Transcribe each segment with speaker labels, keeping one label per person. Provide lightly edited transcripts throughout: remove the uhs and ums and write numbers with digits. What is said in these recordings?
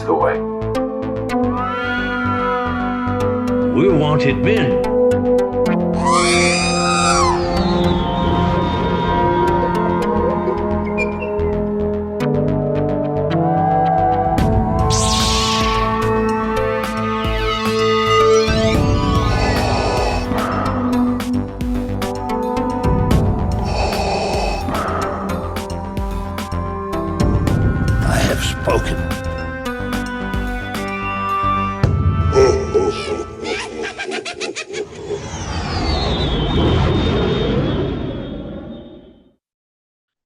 Speaker 1: the way.
Speaker 2: We're wanted men.
Speaker 3: I have spoken.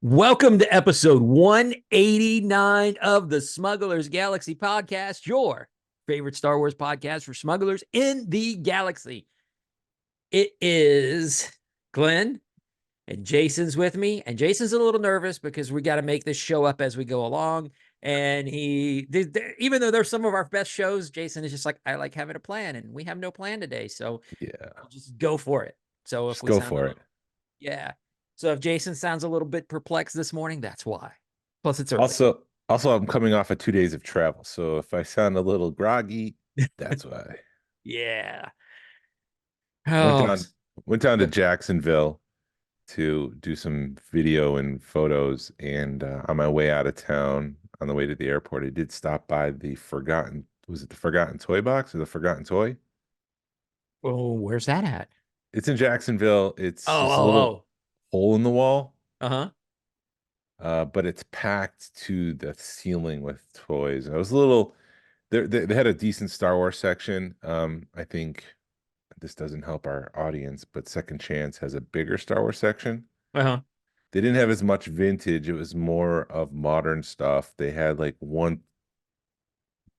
Speaker 4: Welcome to episode 189 of the Smugglers Galaxy Podcast, your favorite Star Wars podcast for smugglers in the galaxy. It is Glenn and Jason's with me, and Jason's a little nervous because we got to make this show up as we go along. And even though they're some of our best shows, Jason is just like, I like having a plan, and we have no plan today. So
Speaker 5: Yeah,
Speaker 4: we'll just go for it. So if
Speaker 5: just
Speaker 4: we
Speaker 5: go
Speaker 4: sound
Speaker 5: for it.
Speaker 4: yeah. So if Jason sounds a little bit perplexed this morning, that's why. Plus, it's early.
Speaker 5: Also, I'm coming off of 2 days of travel, so if I sound a little groggy, that's why.
Speaker 4: Yeah.
Speaker 5: Went
Speaker 4: Oh,
Speaker 5: down, went down to Jacksonville to do some video and photos, and on my way out of town, on the way to the airport, I did stop by the was it the Forgotten Toy Box or the Forgotten Toy?
Speaker 4: oh, where's that at?
Speaker 5: It's in Jacksonville. It's just a
Speaker 4: Oh,
Speaker 5: little hole in the wall,
Speaker 4: uh-huh.
Speaker 5: but it's packed to the ceiling with toys. I was a little. They had a decent Star Wars section. I think this doesn't help our audience, but Second Chance has a bigger Star Wars section.
Speaker 4: Uh-huh.
Speaker 5: They didn't have as much vintage. It was more of modern stuff. They had like one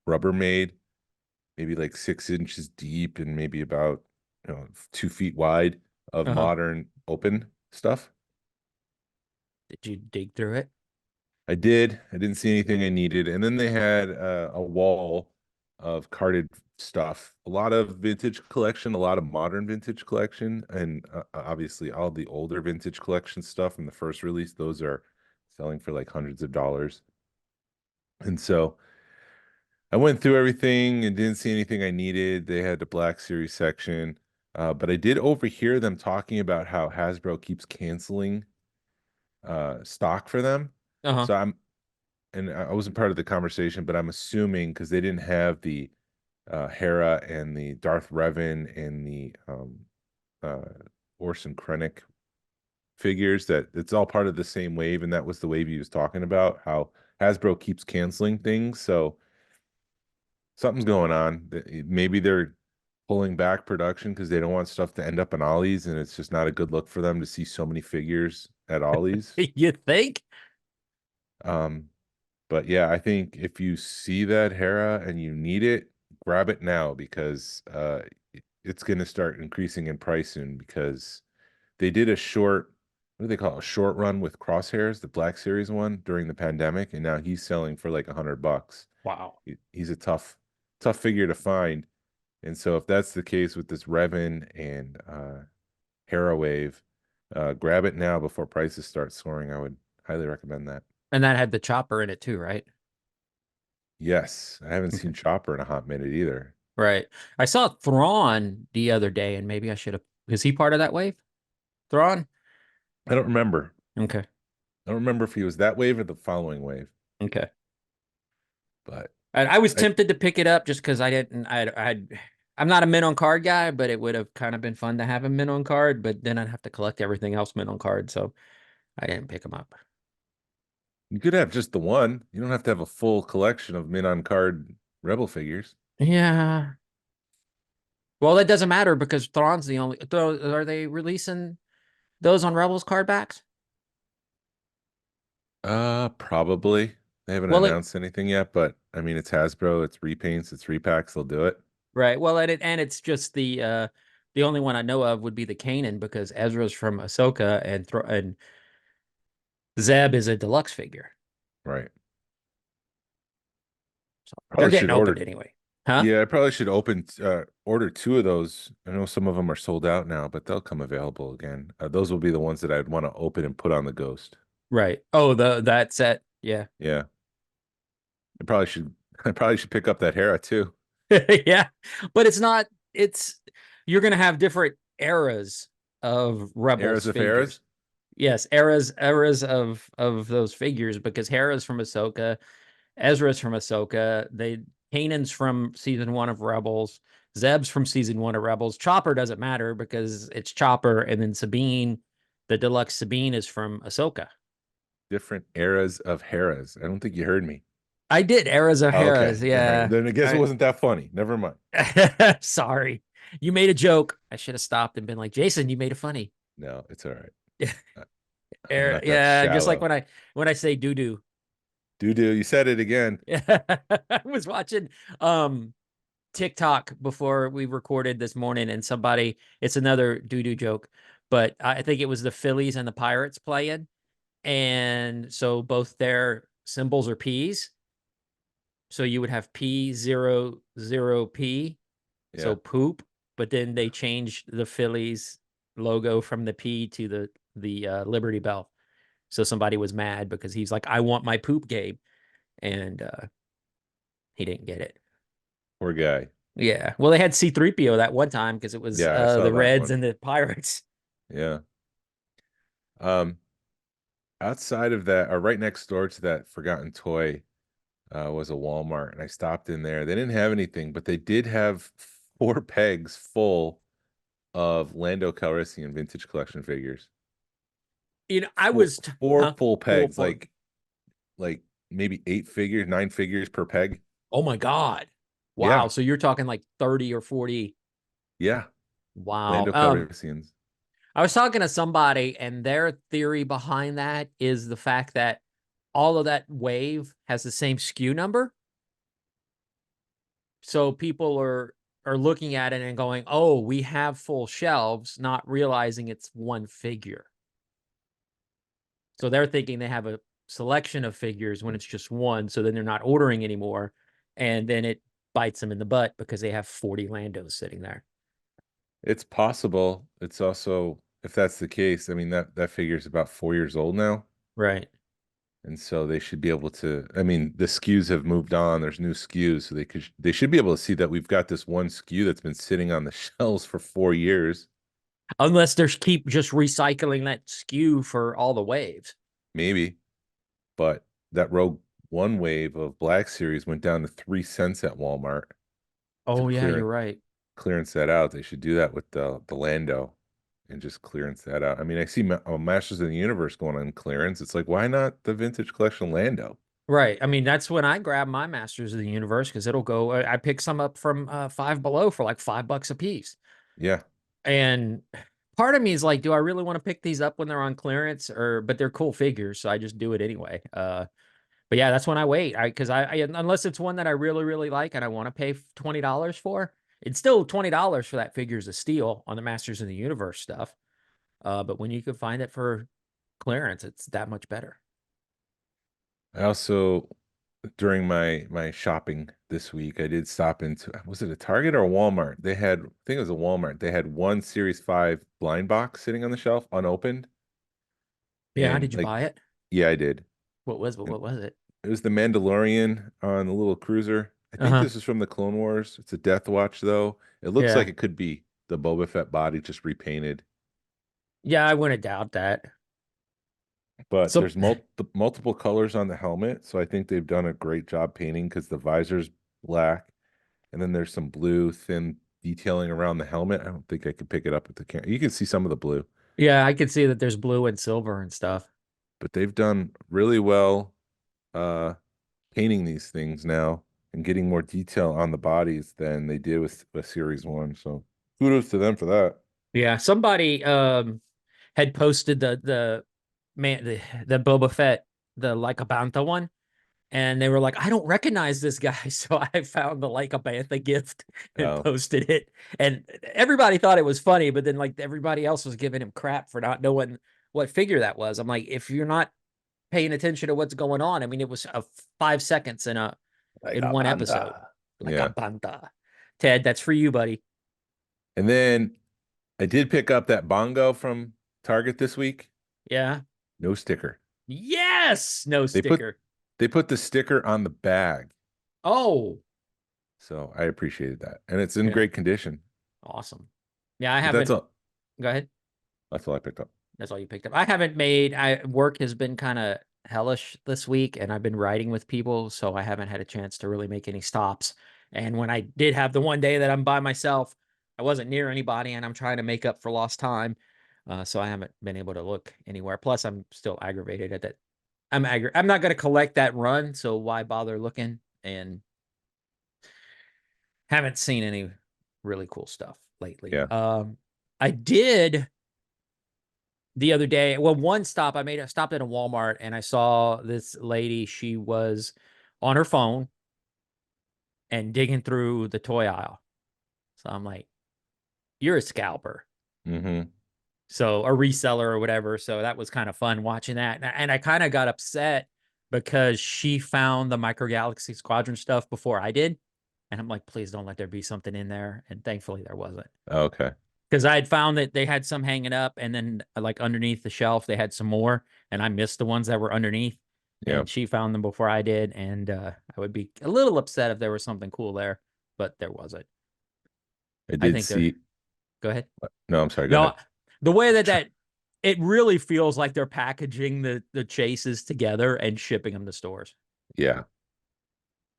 Speaker 5: Rubbermaid, maybe like 6 inches deep and maybe about 2 feet wide of
Speaker 4: Uh-huh.
Speaker 5: modern open stuff.
Speaker 4: Did you dig through it?
Speaker 5: I did. I didn't see anything I needed. And then they had a wall of carded stuff, a lot of vintage collection, a lot of modern vintage collection, and obviously all the older vintage collection stuff from the first release. Those are selling for like hundreds of dollars. And so I went through everything and didn't see anything I needed. They had the Black Series section, but I did overhear them talking about how Hasbro keeps canceling stock for them.
Speaker 4: Uh-huh.
Speaker 5: So I wasn't part of the conversation, but I'm assuming because they didn't have the Hera and the Darth Revan and the Orson Krennic figures, that it's all part of the same wave, and that was the wave he was talking about, how Hasbro keeps canceling things. So something's going on. Maybe they're pulling back production because they don't want stuff to end up in Ollie's, and it's just not a good look for them to see so many figures at Ollie's.
Speaker 4: You think?
Speaker 5: But yeah, I think if you see that Hera and you need it, grab it now because it's going to start increasing in price soon, because they did a short, what do they call it? A short run with Crosshairs, the Black Series one during the pandemic, and now he's selling for like $100.
Speaker 4: Wow.
Speaker 5: He's a tough figure to find. And so if that's the case with this Revan and Hera wave, grab it now before prices start soaring. I would highly recommend that.
Speaker 4: And that had the chopper in it too, right?
Speaker 5: Yes, I haven't seen Chopper in a hot minute either.
Speaker 4: Right. I saw Thrawn the other day, and maybe I should have. Is he part of that wave? Thrawn?
Speaker 5: I don't remember.
Speaker 4: Okay.
Speaker 5: I don't remember if he was that wave or the following wave,
Speaker 4: Okay.
Speaker 5: but
Speaker 4: And I was tempted to pick it up just because I didn't. I'm not a mint on card guy, but it would have kind of been fun to have a mint on card. But then I'd have to collect everything else mint on card, so I didn't pick them up.
Speaker 5: you could have just the one. You don't have to have a full collection of mint on card Rebel figures.
Speaker 4: Yeah. Well, that doesn't matter because Thrawn's the only. Are they releasing those on Rebels card backs?
Speaker 5: Probably. They haven't
Speaker 4: Well,
Speaker 5: announced anything yet, but I mean, it's Hasbro, it's repaints, it's repacks. They'll do it.
Speaker 4: right. Well, and it's just the only one I know of would be the Kanan because Ezra's from Ahsoka and Zeb is a deluxe figure.
Speaker 5: Right.
Speaker 4: So
Speaker 5: Probably
Speaker 4: they're getting
Speaker 5: should
Speaker 4: opened
Speaker 5: order.
Speaker 4: anyway. Huh?
Speaker 5: Yeah, I probably should order 2 of those. I know some of them are sold out now, but they'll come available again. Those will be the ones that I'd want to open and put on the Ghost.
Speaker 4: Right. Oh, that set. Yeah.
Speaker 5: Yeah. I probably should I probably should pick up that Hera too.
Speaker 4: Yeah, but it's you're gonna have different eras of Rebels
Speaker 5: Eras of Heras.
Speaker 4: figures. Yes, eras of those figures, because Hera's from Ahsoka, Ezra's from Ahsoka, Kanan's from season 1 of Rebels, Zeb's from season 1 of Rebels. Chopper doesn't matter because it's Chopper, and then Sabine, the deluxe Sabine, is from Ahsoka.
Speaker 5: Different eras of Heras. I don't think you heard me.
Speaker 4: I did eras of
Speaker 5: Oh, okay.
Speaker 4: Hera's, yeah.
Speaker 5: Then I guess it wasn't that funny. Never mind.
Speaker 4: Sorry. You made a joke. I should have stopped and been like, Jason, you made it funny.
Speaker 5: No, it's all right. I'm not that
Speaker 4: Yeah, just like
Speaker 5: shallow.
Speaker 4: when I say doo doo.
Speaker 5: Do. You said it again.
Speaker 4: Yeah. I was watching TikTok before we recorded this morning, and it's another doo doo joke, but I think it was the Phillies and the Pirates playing. And so both their symbols are P's. So you would have P00P, so
Speaker 5: Yeah.
Speaker 4: poop, but then they changed the Phillies logo from the P to the Liberty Bell. So somebody was mad because he's like, I want my poop game. And he didn't get it.
Speaker 5: Poor guy.
Speaker 4: Yeah. Well, they had C-3PO that one time because it was
Speaker 5: Yeah, I saw
Speaker 4: the
Speaker 5: that
Speaker 4: Reds
Speaker 5: one.
Speaker 4: and the Pirates.
Speaker 5: Yeah. Outside of that, or right next door to that forgotten toy, was a Walmart, and I stopped in there. They didn't have anything, but they did have 4 pegs full of Lando Calrissian vintage collection figures.
Speaker 4: I
Speaker 5: Four,
Speaker 4: was
Speaker 5: four
Speaker 4: huh?
Speaker 5: full pegs,
Speaker 4: Full.
Speaker 5: like maybe 8 figures, 9 figures per peg.
Speaker 4: Oh my God. Wow.
Speaker 5: Yeah,
Speaker 4: So you're talking like 30 or 40.
Speaker 5: yeah.
Speaker 4: Wow.
Speaker 5: Lando Calrissians.
Speaker 4: I was talking to somebody, and their theory behind that is the fact that all of that wave has the same SKU number. So people are looking at it and going, "Oh, we have full shelves," not realizing it's one figure. So they're thinking they have a selection of figures when it's just one, so then they're not ordering anymore, and then it bites them in the butt because they have 40 Landos sitting there.
Speaker 5: It's possible. It's also, if that's the case, I mean that figure is about 4 years old now.
Speaker 4: Right.
Speaker 5: And so they should be able to, I mean, the SKUs have moved on. There's new SKUs, so they should be able to see that we've got this one SKU that's been sitting on the shelves for 4 years.
Speaker 4: Unless they keep just recycling that SKU for all the waves.
Speaker 5: Maybe. But that Rogue One wave of Black Series went down to 3 cents at Walmart to
Speaker 4: Oh yeah, you're right.
Speaker 5: clearance that out. They should do that with the Lando and just clearance that out. I mean, I see Masters of the Universe going on clearance. It's like, why not the vintage collection Lando?
Speaker 4: Right. I mean, that's when I grab my Masters of the Universe, because it'll go. I pick some up from Five Below for like $5 a piece.
Speaker 5: Yeah.
Speaker 4: And part of me is like, do I really want to pick these up when they're on clearance? But they're cool figures, so I just do it anyway. But yeah, that's when I wait. Because I unless it's one that I really, really like and I want to pay $20 for, it's still $20 for that figure is a steal on the Masters of the Universe stuff. But when you can find it for clearance, it's that much better.
Speaker 5: I also, during my shopping this week, I did stop into, was it a Target or a Walmart? They had, I think it was a Walmart. They had one Series 5 blind box sitting on the shelf unopened.
Speaker 4: Yeah,
Speaker 5: And
Speaker 4: did you
Speaker 5: like,
Speaker 4: buy it?
Speaker 5: yeah, I did.
Speaker 4: What was
Speaker 5: And
Speaker 4: it?
Speaker 5: it was the Mandalorian on the little cruiser. I think
Speaker 4: Uh-huh.
Speaker 5: this is from the Clone Wars. It's a Death Watch though. It looks
Speaker 4: Yeah.
Speaker 5: like it could be the Boba Fett body just repainted.
Speaker 4: Yeah, I wouldn't doubt that.
Speaker 5: But
Speaker 4: So
Speaker 5: there's multiple colors on the helmet, so I think they've done a great job painting because the visor's black, and then there's some blue thin detailing around the helmet. I don't think I could pick it up with the camera. You can see some of the blue,
Speaker 4: yeah, I can see that there's blue and silver and stuff.
Speaker 5: but they've done really well uh painting these things now and getting more detail on the bodies than they did with Series 1. So kudos to them for that.
Speaker 4: Yeah, somebody had posted the Boba Fett, the Like a Bantha one, and they were like, I don't recognize this guy. So I found the Like a Bantha gift and
Speaker 5: Oh,
Speaker 4: posted it. And everybody thought it was funny, but then like everybody else was giving him crap for not knowing what figure that was. I'm like, if you're not paying attention to what's going on, I mean, it was 5 seconds
Speaker 3: Like
Speaker 4: in
Speaker 3: a
Speaker 4: one episode.
Speaker 3: panda.
Speaker 4: Like a
Speaker 5: yeah.
Speaker 4: Bantha. Ted, that's for you, buddy.
Speaker 5: And then I did pick up that bongo from Target this week.
Speaker 4: Yeah.
Speaker 5: No sticker.
Speaker 4: Yes. No
Speaker 5: They put
Speaker 4: sticker.
Speaker 5: they put the sticker on the bag.
Speaker 4: Oh,
Speaker 5: So I appreciated that, and it's in
Speaker 4: yeah.
Speaker 5: great condition.
Speaker 4: Awesome. Yeah, I
Speaker 5: But that's
Speaker 4: haven't.
Speaker 5: all.
Speaker 4: Go ahead.
Speaker 5: That's all I picked up.
Speaker 4: That's all you picked up. I haven't made. Work has been kind of hellish this week, and I've been riding with people, so I haven't had a chance to really make any stops. And when I did have the one day that I'm by myself, I wasn't near anybody, and I'm trying to make up for lost time. So I haven't been able to look anywhere. Plus, I'm still aggravated at that. I'm not going to collect that run, so why bother looking? And haven't seen any really cool stuff lately.
Speaker 5: Yeah.
Speaker 4: I did the other day. Well, one stop I stopped at a Walmart and I saw this lady. She was on her phone and digging through the toy aisle. So I'm like, you're a scalper.
Speaker 5: Mm-hmm.
Speaker 4: So a reseller or whatever. So that was kind of fun watching that. And I kind of got upset because she found the Micro Galaxy Squadron stuff before I did. And I'm like, please don't let there be something in there. And thankfully there wasn't.
Speaker 5: Okay.
Speaker 4: Because I had found that they had some hanging up, and then like underneath the shelf, they had some more, and I missed the ones that were underneath.
Speaker 5: Yeah.
Speaker 4: And she found them before I did, and I would be a little upset if there was something cool there, but there wasn't.
Speaker 5: I
Speaker 4: I
Speaker 5: did
Speaker 4: think they're.
Speaker 5: see.
Speaker 4: Go ahead.
Speaker 5: No, I'm sorry. Go
Speaker 4: No,
Speaker 5: ahead.
Speaker 4: the way that it really feels like they're packaging the chases together and shipping them to stores.
Speaker 5: Yeah.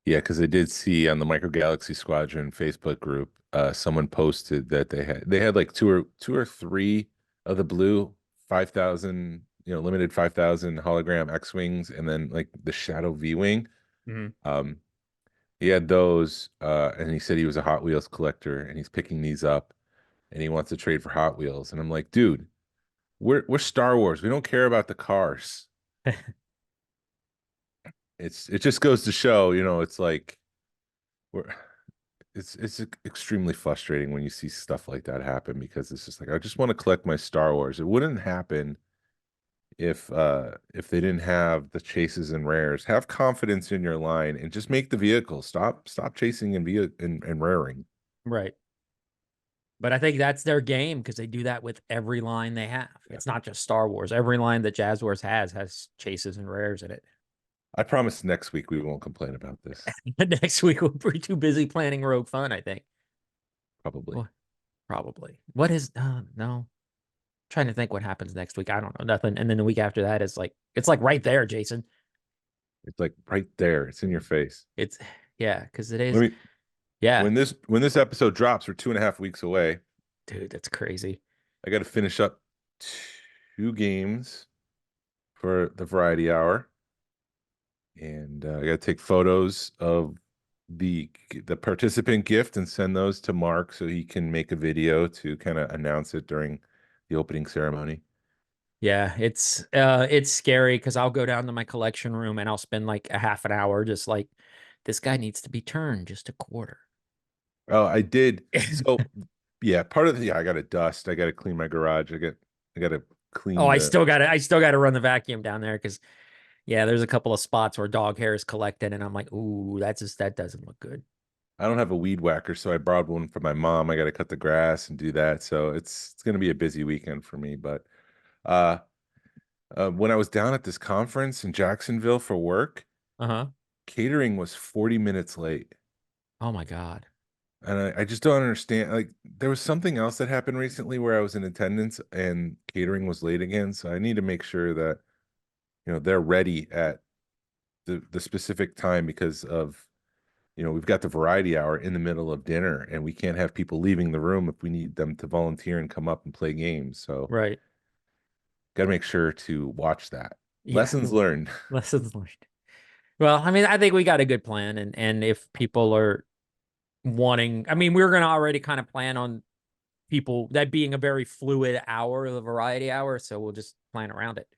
Speaker 5: Yeah, because I did see on the Micro Galaxy Squadron Facebook group, someone posted that they had like two or three of the blue 5,000, limited 5,000 hologram X-Wings, and then like the Shadow V-Wing. Um, he had those, and he said he was a Hot Wheels collector, and he's picking these up, and he wants to trade for Hot Wheels. And I'm like, dude, we're Star Wars. We don't care about the cars. It just goes to show, it's like we're it's extremely frustrating when you see stuff like that happen, because it's just like, I just want to collect my Star Wars. It wouldn't happen if they didn't have the chases and rares. Have confidence in your line and just make the vehicle. Stop chasing and raring.
Speaker 4: Right. But I think that's their game because they do that with every line they have.
Speaker 5: Yeah.
Speaker 4: It's not just Star Wars. Every line that Jazzwares has chases and rares in it.
Speaker 5: I promise next week we won't complain about this.
Speaker 4: Next week we'll be too busy planning Rogue Fun, I think.
Speaker 5: Probably.
Speaker 4: Well, probably. What is no. Trying to think what happens next week. I don't know. Nothing. And then the week after that is like it's like right there, Jason.
Speaker 5: It's like right there. It's in your face.
Speaker 4: It's because it is.
Speaker 5: Let me
Speaker 4: Yeah.
Speaker 5: When this episode drops, we're 2.5 weeks away.
Speaker 4: Dude, that's crazy.
Speaker 5: I got to finish up 2 games for the variety hour, and I got to take photos of the participant gift and send those to Mark so he can make a video to kind of announce it during the opening ceremony.
Speaker 4: Yeah, it's scary because I'll go down to my collection room and I'll spend like a half an hour just like this guy needs to be turned just a quarter.
Speaker 5: Oh, I did. So yeah, part of I got to dust. I got to clean my garage. I got to clean.
Speaker 4: I still got to run the vacuum down there because there's a couple of spots where dog hair is collected and I'm like, ooh, that doesn't look good.
Speaker 5: I don't have a weed whacker, so I borrowed one from my mom. I got to cut the grass and do that. So it's going to be a busy weekend for me. But when I was down at this conference in Jacksonville for work, catering was 40 minutes late.
Speaker 4: Oh my God.
Speaker 5: And I just don't understand. Like, there was something else that happened recently where I was in attendance and catering was late again. So I need to make sure that, they're ready at the specific time, because of, we've got the variety hour in the middle of dinner and we can't have people leaving the room if we need them to volunteer and come up and play games. So
Speaker 4: Right.
Speaker 5: got to make sure to watch that.
Speaker 4: Yeah.
Speaker 5: Lessons learned.
Speaker 4: Lessons learned. Well, I mean, I think we got a good plan, and if people are wanting, I mean, we're going to already kind of plan on people that being a very fluid hour, the variety hour, so we'll just plan around it.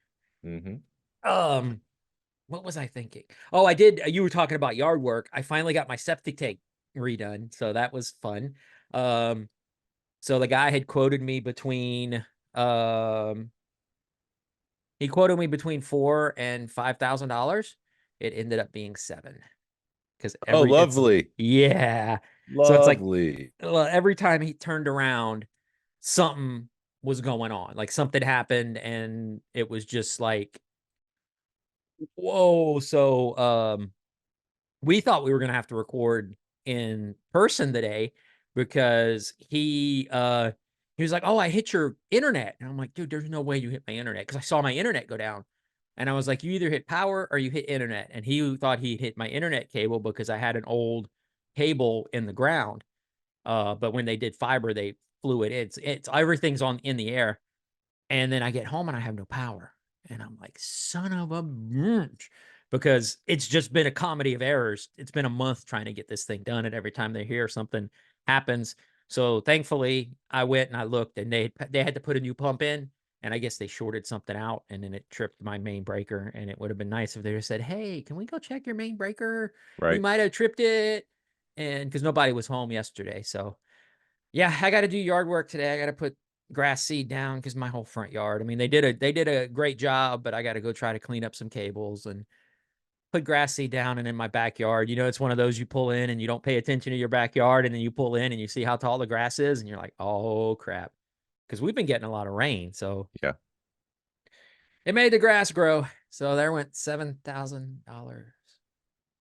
Speaker 4: What was I thinking? Oh, I did. You were talking about yard work. I finally got my septic tank redone, so that was fun. So the guy had quoted me between he quoted me between $4,000 and $5,000. It ended up being $7,000 because
Speaker 5: Lovely.
Speaker 4: Yeah.
Speaker 5: Lovely.
Speaker 4: So it's like every time he turned around, something was going on. Like something happened, and it was just like, whoa. So we thought we were going to have to record in person today because he was like, "Oh, I hit your internet." And I'm like, "Dude, there's no way you hit my internet." Because I saw my internet go down. And I was like, "You either hit power or you hit internet." And he thought he hit my internet cable because I had an old cable in the ground. But when they did fiber, they flew it. It's everything's in the air. And then I get home and I have no power. And I'm like, son of a bitch. Because it's just been a comedy of errors. It's been a month trying to get this thing done. And every time they hear something happens. So thankfully I went and I looked and they had to put a new pump in. And I guess they shorted something out and then it tripped my main breaker. And it would have been nice if they just said, "Hey, can we go check your main breaker? We
Speaker 5: Right.
Speaker 4: might have tripped it." And because nobody was home yesterday. So yeah, I got to do yard work today. I got to put grass seed down because my whole front yard. I mean, they did a great job, but I got to go try to clean up some cables and put grass seed down. And in my backyard, it's one of those you pull in and you don't pay attention to your backyard, and then you pull in and you see how tall the grass is, and you're like, "Oh crap," because we've been getting a lot of rain, so
Speaker 5: Yeah.
Speaker 4: it made the grass grow. So there went $7,000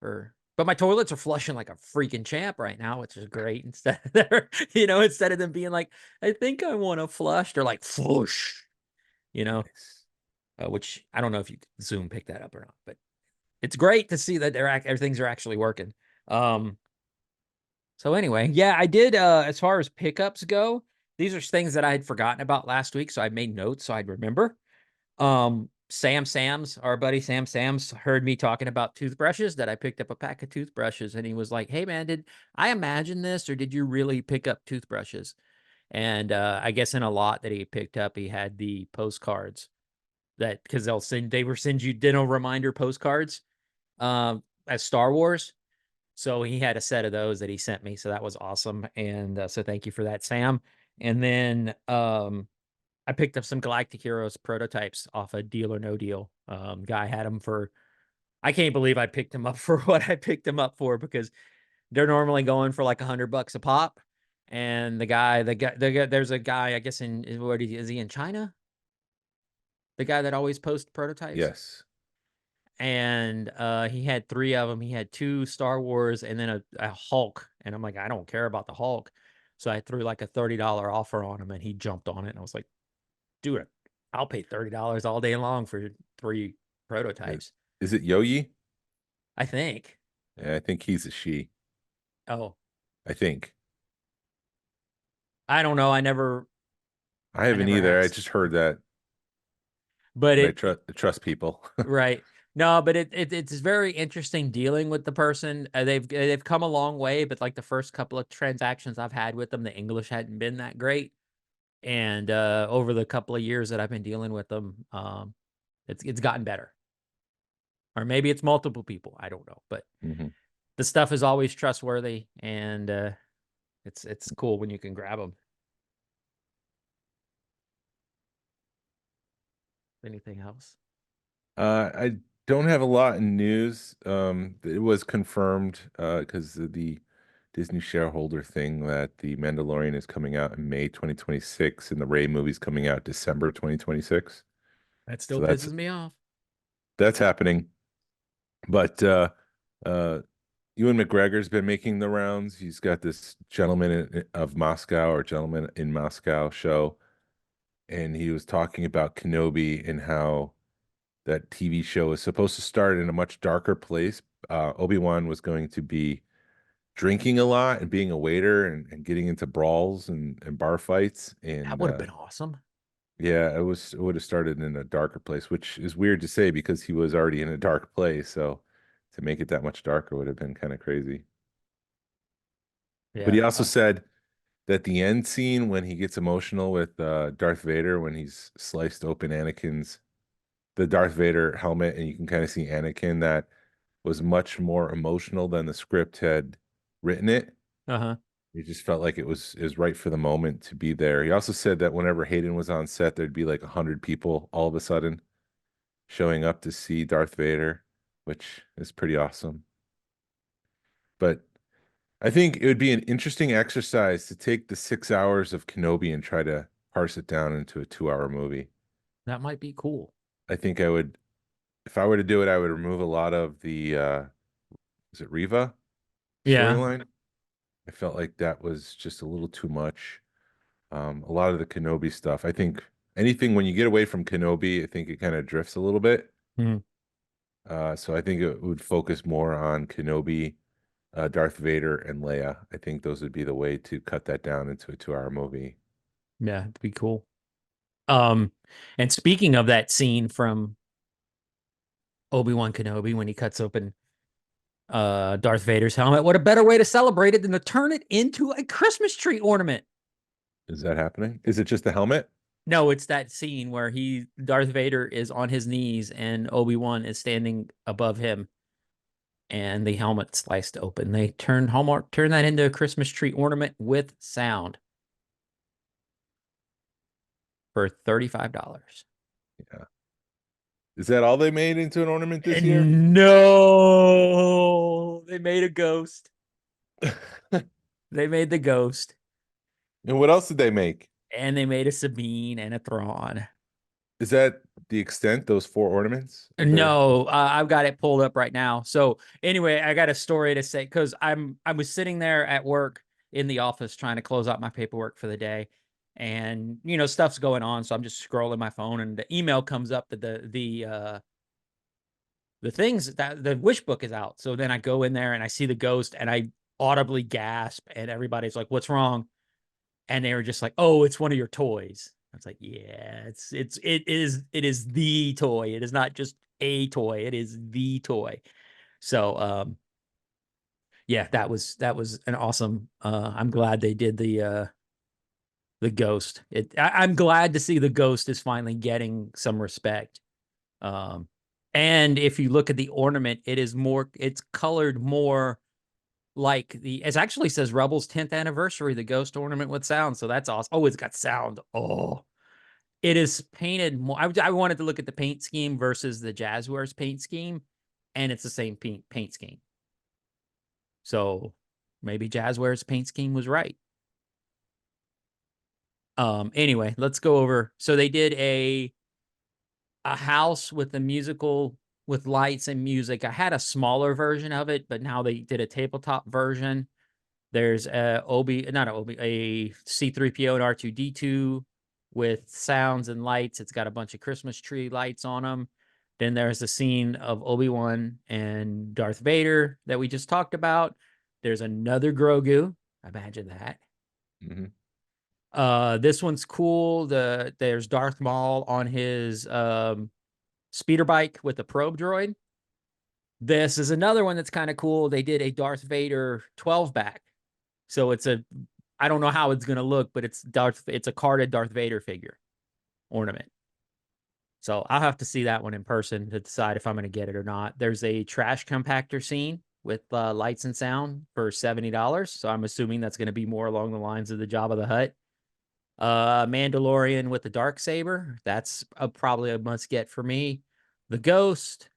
Speaker 4: for. But my toilets are flushing like a freaking champ right now, which is great. Instead of them being like, "I think I want to flush," they're like, "Flush,"
Speaker 5: Nice.
Speaker 4: which I don't know if you Zoom picked that up or not, but it's great to see that things are actually working. So anyway, yeah, I did. As far as pickups go, these are things that I had forgotten about last week, so I made notes so I'd remember. Our buddy Sam Sams heard me talking about toothbrushes, that I picked up a pack of toothbrushes, and he was like, "Hey man, did I imagine this or did you really pick up toothbrushes?" And I guess in a lot that he picked up, he had the postcards that because they were send you dental reminder postcards as Star Wars. So he had a set of those that he sent me. So that was awesome. And so thank you for that, Sam. And then I picked up some Galactic Heroes prototypes off a Deal or No Deal. Guy had them for, I can't believe I picked them up for what I picked them up for, because they're normally going for like $100 a pop. And there's a guy, I guess is he in China? The guy that always posts prototypes.
Speaker 5: Yes.
Speaker 4: And he had 3 of them. He had 2 Star Wars and then a Hulk. And I'm like, I don't care about the Hulk. So I threw like a $30 offer on him and he jumped on it. And I was like, "Dude, I'll pay $30 all day long for 3 prototypes."
Speaker 5: Is it Yoyi?
Speaker 4: I think.
Speaker 5: Yeah, I think he's a she.
Speaker 4: Oh,
Speaker 5: I think.
Speaker 4: I don't know. I
Speaker 5: haven't
Speaker 4: never
Speaker 5: either. I
Speaker 4: asked.
Speaker 5: just heard that.
Speaker 4: But
Speaker 5: I trust people.
Speaker 4: right. No, but it's very interesting dealing with the person. They've come a long way, but like the first couple of transactions I've had with them, the English hadn't been that great. And over the couple of years that I've been dealing with them, it's gotten better. Or maybe it's multiple people. I don't know, but
Speaker 5: Mhm.
Speaker 4: the stuff is always trustworthy, and it's cool when you can grab them. Anything else?
Speaker 5: I don't have a lot in news. It was confirmed because of the Disney shareholder thing that the Mandalorian is coming out in May 2026 and the Rey movie's coming out December 2026.
Speaker 4: That still
Speaker 5: So
Speaker 4: pisses me off.
Speaker 5: that's happening. But Ewan McGregor's been making the rounds. He's got this of Moscow or Gentleman in Moscow show, and he was talking about Kenobi and how that TV show is supposed to start in a much darker place. Obi-Wan was going to be drinking a lot and being a waiter and getting into brawls and bar fights.
Speaker 4: That
Speaker 5: And
Speaker 4: would have been awesome.
Speaker 5: yeah, it would have started in a darker place, which is weird to say because he was already in a dark place. So to make it that much darker would have been kind of crazy. But he
Speaker 4: Yeah.
Speaker 5: also said that the end scene when he gets emotional with Darth Vader, when he's sliced open the Darth Vader helmet, and you can kind of see Anakin, that was much more emotional than the script had written it.
Speaker 4: Uh-huh.
Speaker 5: He just felt like it was right for the moment to be there. He also said that whenever Hayden was on set, there'd be like 100 people all of a sudden showing up to see Darth Vader, which is pretty awesome. But I think it would be an interesting exercise to take the 6 hours of Kenobi and try to parse it down into a 2 hour movie.
Speaker 4: That might be cool.
Speaker 5: I think I would, if I were to do it, I would remove a lot of the was it Riva
Speaker 4: Yeah.
Speaker 5: storyline. I felt like that was just a little too much. A lot of the Kenobi stuff. I think anything when you get away from Kenobi, I think it kind of drifts a little bit.
Speaker 4: Mhm.
Speaker 5: So I think it would focus more on Kenobi, Darth Vader, and Leia. I think those would be the way to cut that down into a 2-hour movie.
Speaker 4: Yeah, it'd be cool. And speaking of that scene from Obi-Wan Kenobi when he cuts open Darth Vader's helmet, what a better way to celebrate it than to turn it into a Christmas tree ornament.
Speaker 5: Is that happening? Is it just a helmet?
Speaker 4: No, it's that scene where Darth Vader is on his knees and Obi-Wan is standing above him and the helmet sliced open. They turn that into a Christmas tree ornament with sound for $35.
Speaker 5: Yeah. Is that all they made into an ornament this year?
Speaker 4: No, they made a ghost. They made the ghost.
Speaker 5: And what else did they make?
Speaker 4: And they made a Sabine and a Thrawn.
Speaker 5: Is that the extent, those 4 ornaments?
Speaker 4: No, I've got it pulled up right now. So anyway, I got a story to say because I was sitting there at work in the office trying to close out my paperwork for the day, and stuff's going on. So I'm just scrolling my phone, and the email comes up that the things that the wish book is out. So then I go in there and I see the ghost, and I audibly gasp, and everybody's like, "What's wrong?" And they were just like, "Oh, it's one of your toys." I was like, "Yeah, it is the toy. It is not just a toy. It is the toy." So, yeah, that was an awesome. I'm glad they did the ghost. I'm glad to see the ghost is finally getting some respect. And if you look at the ornament, it's colored more like it actually says Rebels 10th anniversary, the ghost ornament with sound. So that's awesome. Oh, it's got sound. Oh, it is painted more. I wanted to look at the paint scheme versus the Jazzwares paint scheme, and it's the same paint scheme. So maybe Jazzwares paint scheme was right. Anyway, let's go over. So they did a house with the musical with lights and music. I had a smaller version of it, but now they did a tabletop version. There's a C3PO and R2D2 with sounds and lights. It's got a bunch of Christmas tree lights on them. Then there's the scene of Obi-Wan and Darth Vader that we just talked about. There's another Grogu. Imagine that.
Speaker 5: Mm-hmm.
Speaker 4: This one's cool. There's Darth Maul on his speeder bike with a probe droid. This is another one that's kind of cool. They did a Darth Vader 12-back. So I don't know how it's going to look, but it's a carded Darth Vader figure ornament. So I'll have to see that one in person to decide if I'm going to get it or not. There's a trash compactor scene with lights and sound for $70. So I'm assuming that's going to be more along the lines of the Jabba the Hutt. Mandalorian with the Darksaber. That's probably a must get for me. The Ghost.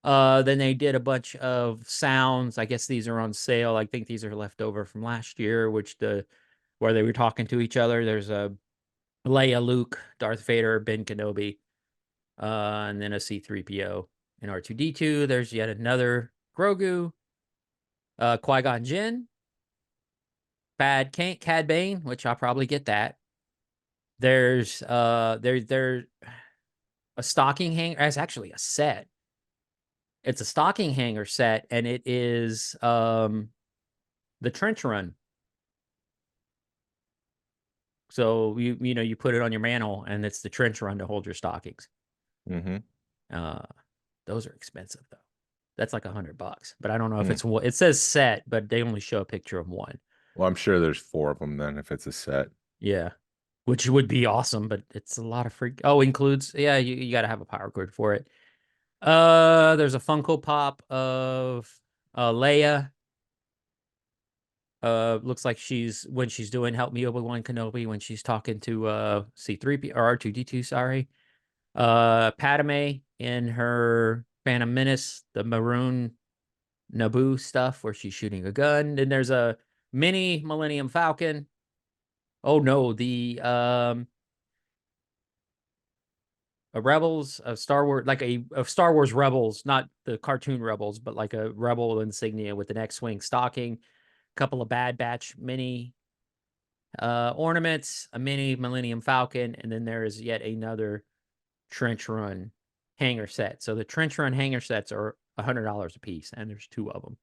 Speaker 4: Then they did a bunch of sounds. I guess these are on sale. I think these are left over from last year, where they were talking to each other. There's a Leia, Luke, Darth Vader, Ben Kenobi, and then a C3PO and R2D2. There's yet another Grogu, Qui-Gon Jinn, Cad Bane, which I'll probably get that. There's a stocking hanger. It's actually a set. It's a stocking hanger set, and it is the trench run. So you put it on your mantle, and it's the trench run to hold your stockings.
Speaker 5: Mm-hmm.
Speaker 4: Those are expensive though. That's like $100, but I don't know if it's one. It says set, but they only show a picture of one.
Speaker 5: Well, I'm sure there's 4 of them then if it's a set.
Speaker 4: Yeah, which would be awesome, but it's a lot of freak. Oh, includes you got to have a power cord for it. There's a Funko Pop of Leia. Looks like when she's doing Help Me Obi-Wan Kenobi when she's talking to C3P or R2D2, sorry. Padme in her Phantom Menace, the maroon Naboo stuff where she's shooting a gun. Then there's a mini Millennium Falcon. Oh no, the a Rebels, a Star Wars, like a Star Wars Rebels, not the cartoon Rebels, but like a Rebel insignia with an X-Wing stocking, a couple of Bad Batch mini ornaments, a mini Millennium Falcon, and then there is yet another Trench Run hanger set. So the Trench Run hanger sets are $100 a piece, and there's 2 of them.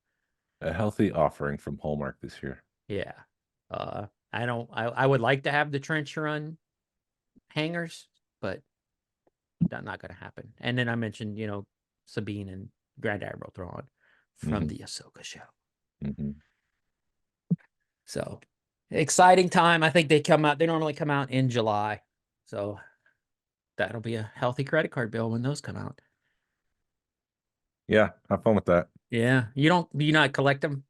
Speaker 5: A healthy offering from Hallmark this year.
Speaker 4: Yeah. I would like to have the Trench Run hangers, but that's not going to happen. And then I mentioned, Sabine and Grand Admiral Thrawn from the Ahsoka show.
Speaker 5: Mm-hmm.
Speaker 4: So exciting time. I think they normally come out in July. So that'll be a healthy credit card bill when those come out.
Speaker 5: Yeah, have fun with that.
Speaker 4: Yeah. Do you not collect them?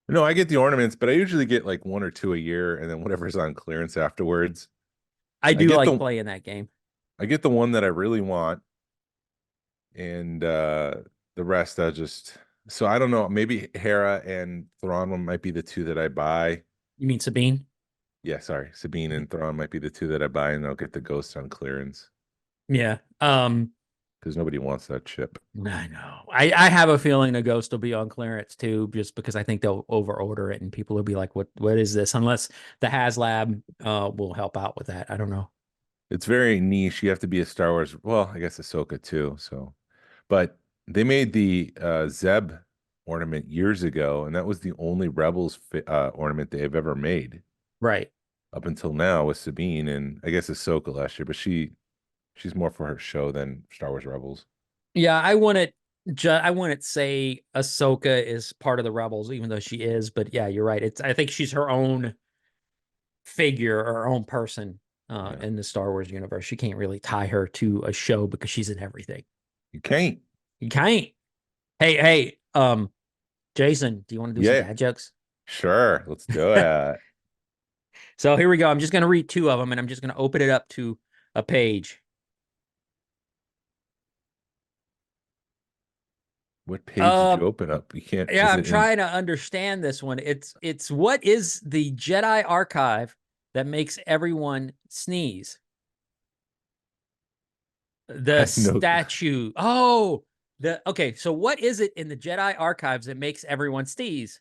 Speaker 5: No, I get the ornaments, but I usually get like 1 or 2 a year, and then whatever's on clearance afterwards.
Speaker 4: I do like playing that game.
Speaker 5: I get the one that I really want, and the rest so I don't know, maybe Hera and Thrawn might be the 2 that I buy.
Speaker 4: You mean Sabine?
Speaker 5: Yeah, sorry. Sabine and Thrawn might be the 2 that I buy, and I'll get the Ghost on clearance.
Speaker 4: Yeah.
Speaker 5: Because nobody wants that chip.
Speaker 4: I know. I have a feeling the Ghost will be on clearance too, just because I think they'll over order it and people will be like, what is this? Unless the HasLab will help out with that. I don't know.
Speaker 5: It's very niche. You have to be a Star Wars. Well, I guess Ahsoka too. So, but they made the Zeb ornament years ago, and that was the only Rebels ornament they've ever made.
Speaker 4: Right.
Speaker 5: Up until now with Sabine and I guess Ahsoka last year, but she's more for her show than Star Wars Rebels. Yeah,
Speaker 4: I wouldn't say Ahsoka is part of the Rebels, even though she is. But yeah, you're right. I think she's her own figure or her own person in the Star Wars universe. You can't really tie her to a show because she's in everything.
Speaker 5: You can't.
Speaker 4: Hey, Jason, do you want to do some dad jokes?
Speaker 5: Sure, let's do it.
Speaker 4: So here we go. I'm just going to read 2 of them, and I'm just going to open it up to a page.
Speaker 5: What page did you open up? You can't.
Speaker 4: Yeah, I'm trying to understand this one. It's what is the Jedi archive that makes everyone sneeze? The statue. Okay. So what is it in the Jedi archives that makes everyone sneeze?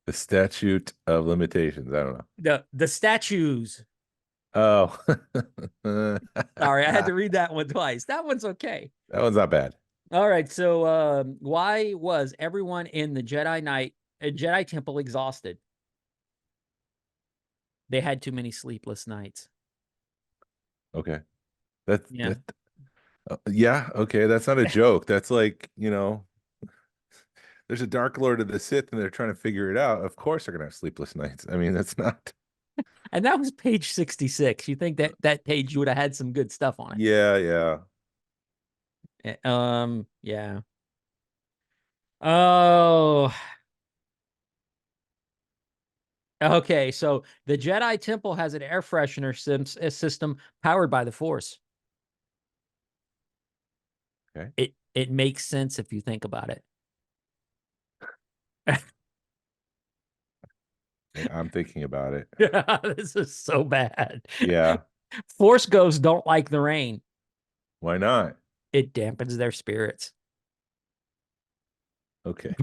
Speaker 5: The statute of limitations. I don't
Speaker 4: know. The statues.
Speaker 5: Oh.
Speaker 4: Sorry, I had to read that one twice. That one's okay.
Speaker 5: That one's not bad.
Speaker 4: All right. So why was everyone in the Jedi Temple exhausted? They had too many sleepless nights.
Speaker 5: Okay. Yeah, okay. That's not a joke. That's like, there's a Dark Lord of the Sith and they're trying to figure it out. Of course they're gonna have sleepless nights. I mean, that's not.
Speaker 4: And that was page 66. You think that page you would have had some good stuff on it?
Speaker 5: Yeah.
Speaker 4: Yeah. Oh. Okay, so the Jedi Temple has an air freshener system powered by the Force.
Speaker 5: Okay.
Speaker 4: It makes sense if you think about it.
Speaker 5: I'm thinking about it.
Speaker 4: This is so bad.
Speaker 5: Yeah.
Speaker 4: Force ghosts don't like the rain.
Speaker 5: Why not?
Speaker 4: It dampens their spirits.
Speaker 5: Okay.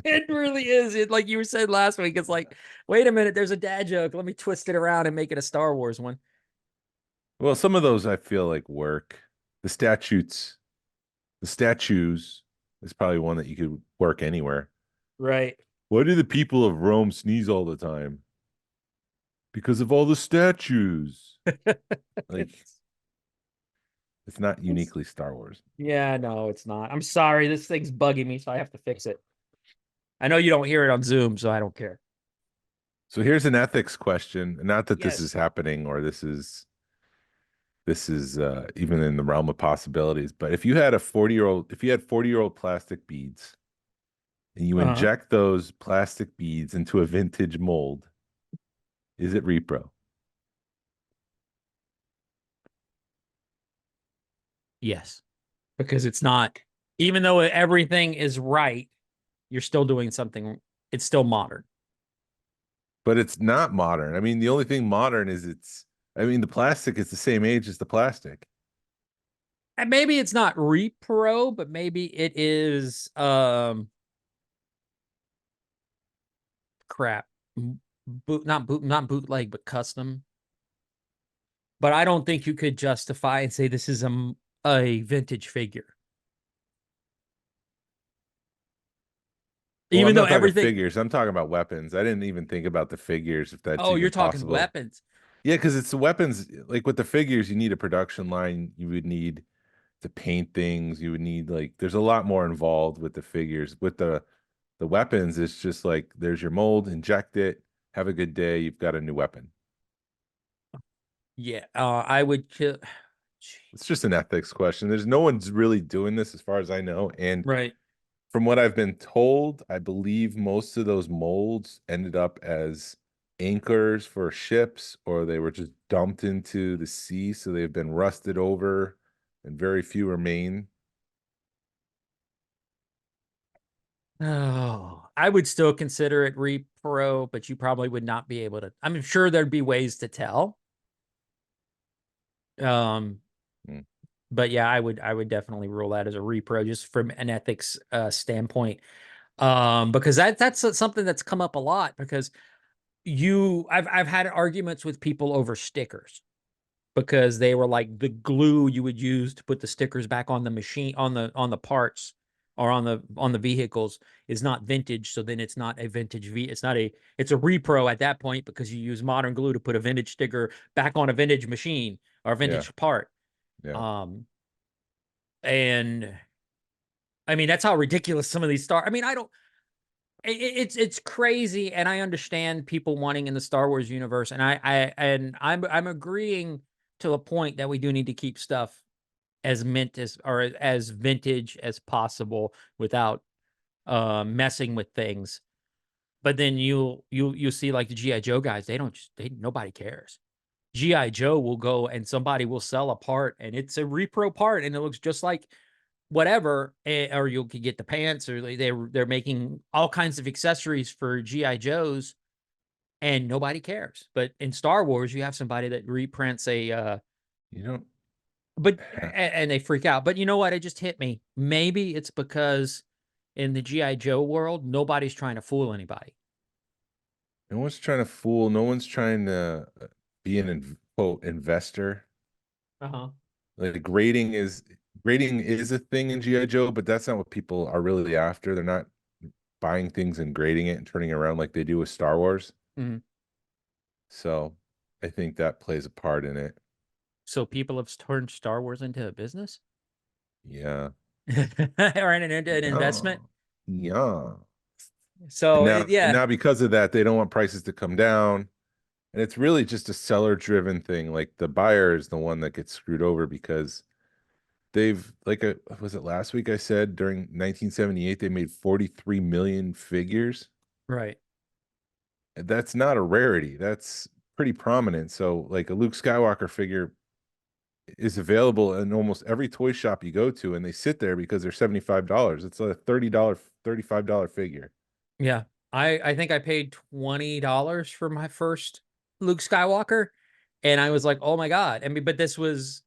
Speaker 4: It really is. It, like you said last week, it's like, wait a minute, there's a dad joke. Let me twist it around and make it a Star Wars one.
Speaker 5: Well, some of those I feel like work. The statues is probably one that you could work anywhere.
Speaker 4: Right.
Speaker 5: Why do the people of Rome sneeze all the time? Because of all the statues. Like, it's not uniquely Star Wars.
Speaker 4: Yeah, no, it's not. I'm sorry. This thing's bugging me, so I have to fix it. I know you don't hear it on Zoom, so I don't care.
Speaker 5: So here's an ethics question. Not that this is happening or this is even in the realm of possibilities, but if you had 40-year-old plastic beads and you inject those plastic beads into a vintage mold, is it repro?
Speaker 4: Yes, because it's not, even though everything is right, you're still doing something. It's still modern.
Speaker 5: But it's not modern. I mean, the only thing modern is the plastic is the same age as the plastic.
Speaker 4: And maybe it's not repro, but maybe it is crap. Not bootleg, but custom. But I don't think you could justify and say this is a vintage figure.
Speaker 5: Well, I'm
Speaker 4: Even though
Speaker 5: not talking
Speaker 4: everything.
Speaker 5: figures. I'm talking about weapons. I didn't even think about the figures, if that's
Speaker 4: Oh,
Speaker 5: even
Speaker 4: you're talking
Speaker 5: possible.
Speaker 4: weapons.
Speaker 5: Yeah, because it's the weapons. Like with the figures, you need a production line. You would need to paint things. You would need like there's a lot more involved with the figures. With the weapons, it's just like there's your mold, inject it, have a good day, you've got a new weapon.
Speaker 4: Yeah, I would.
Speaker 5: It's just an ethics question. There's no one's really doing this as far as I know. And
Speaker 4: Right.
Speaker 5: from what I've been told, I believe most of those molds ended up as anchors for ships, or they were just dumped into the sea, so they've been rusted over, and very few remain.
Speaker 4: Oh, I would still consider it repro, but you probably would not be able to. I'm sure there'd be ways to tell. Um,
Speaker 5: Hmm.
Speaker 4: but yeah, I would definitely rule that as a repro just from an ethics standpoint. Because that's something that's come up a lot because I've had arguments with people over stickers because they were like the glue you would use to put the stickers back on the machine on the parts or on the vehicles is not vintage, so then it's not a vintage it's a repro at that point because you use modern glue to put a vintage sticker back on a vintage machine or a
Speaker 5: Yeah,
Speaker 4: vintage part.
Speaker 5: yeah.
Speaker 4: um and I mean that's how ridiculous some of these I mean, I don't it's crazy, and I understand people wanting in the Star Wars universe, and I'm agreeing to a point that we do need to keep stuff as mint as vintage as possible without messing with things. But then you see like the GI Joe guys, they nobody cares. GI Joe will go and somebody will sell a part and it's a repro part and it looks just like whatever, or you could get the pants, or they're making all kinds of accessories for GI Joes, and nobody cares. But in Star Wars, you have somebody that reprints
Speaker 5: You don't
Speaker 4: but
Speaker 5: have,
Speaker 4: and they freak out. But you know what? It just hit me. Maybe it's because in the GI Joe world, nobody's trying to fool anybody.
Speaker 5: no one's trying to fool, no one's trying to be an quote investor.
Speaker 4: Uh-huh.
Speaker 5: Like grading is a thing in GI Joe, but that's not what people are really after. They're not buying things and grading it and turning it around like they do with Star Wars.
Speaker 4: Mm-hmm.
Speaker 5: So I think that plays a part in it.
Speaker 4: So people have turned Star Wars into a business
Speaker 5: Yeah.
Speaker 4: or into an
Speaker 5: Yeah.
Speaker 4: investment.
Speaker 5: Yeah. And
Speaker 4: So
Speaker 5: now and
Speaker 4: yeah,
Speaker 5: now because of that, they don't want prices to come down. And it's really just a seller driven thing. Like the buyer is the one that gets screwed over because they've was it last week I said during 1978 they made 43 million figures.
Speaker 4: right.
Speaker 5: That's not a rarity. That's pretty prominent. So like a Luke Skywalker figure is available in almost every toy shop you go to, and they sit there because they're $75. It's a $30, $35 figure.
Speaker 4: Yeah. I think I paid $20 for my first Luke Skywalker. And I was like, oh my God. I mean, but this was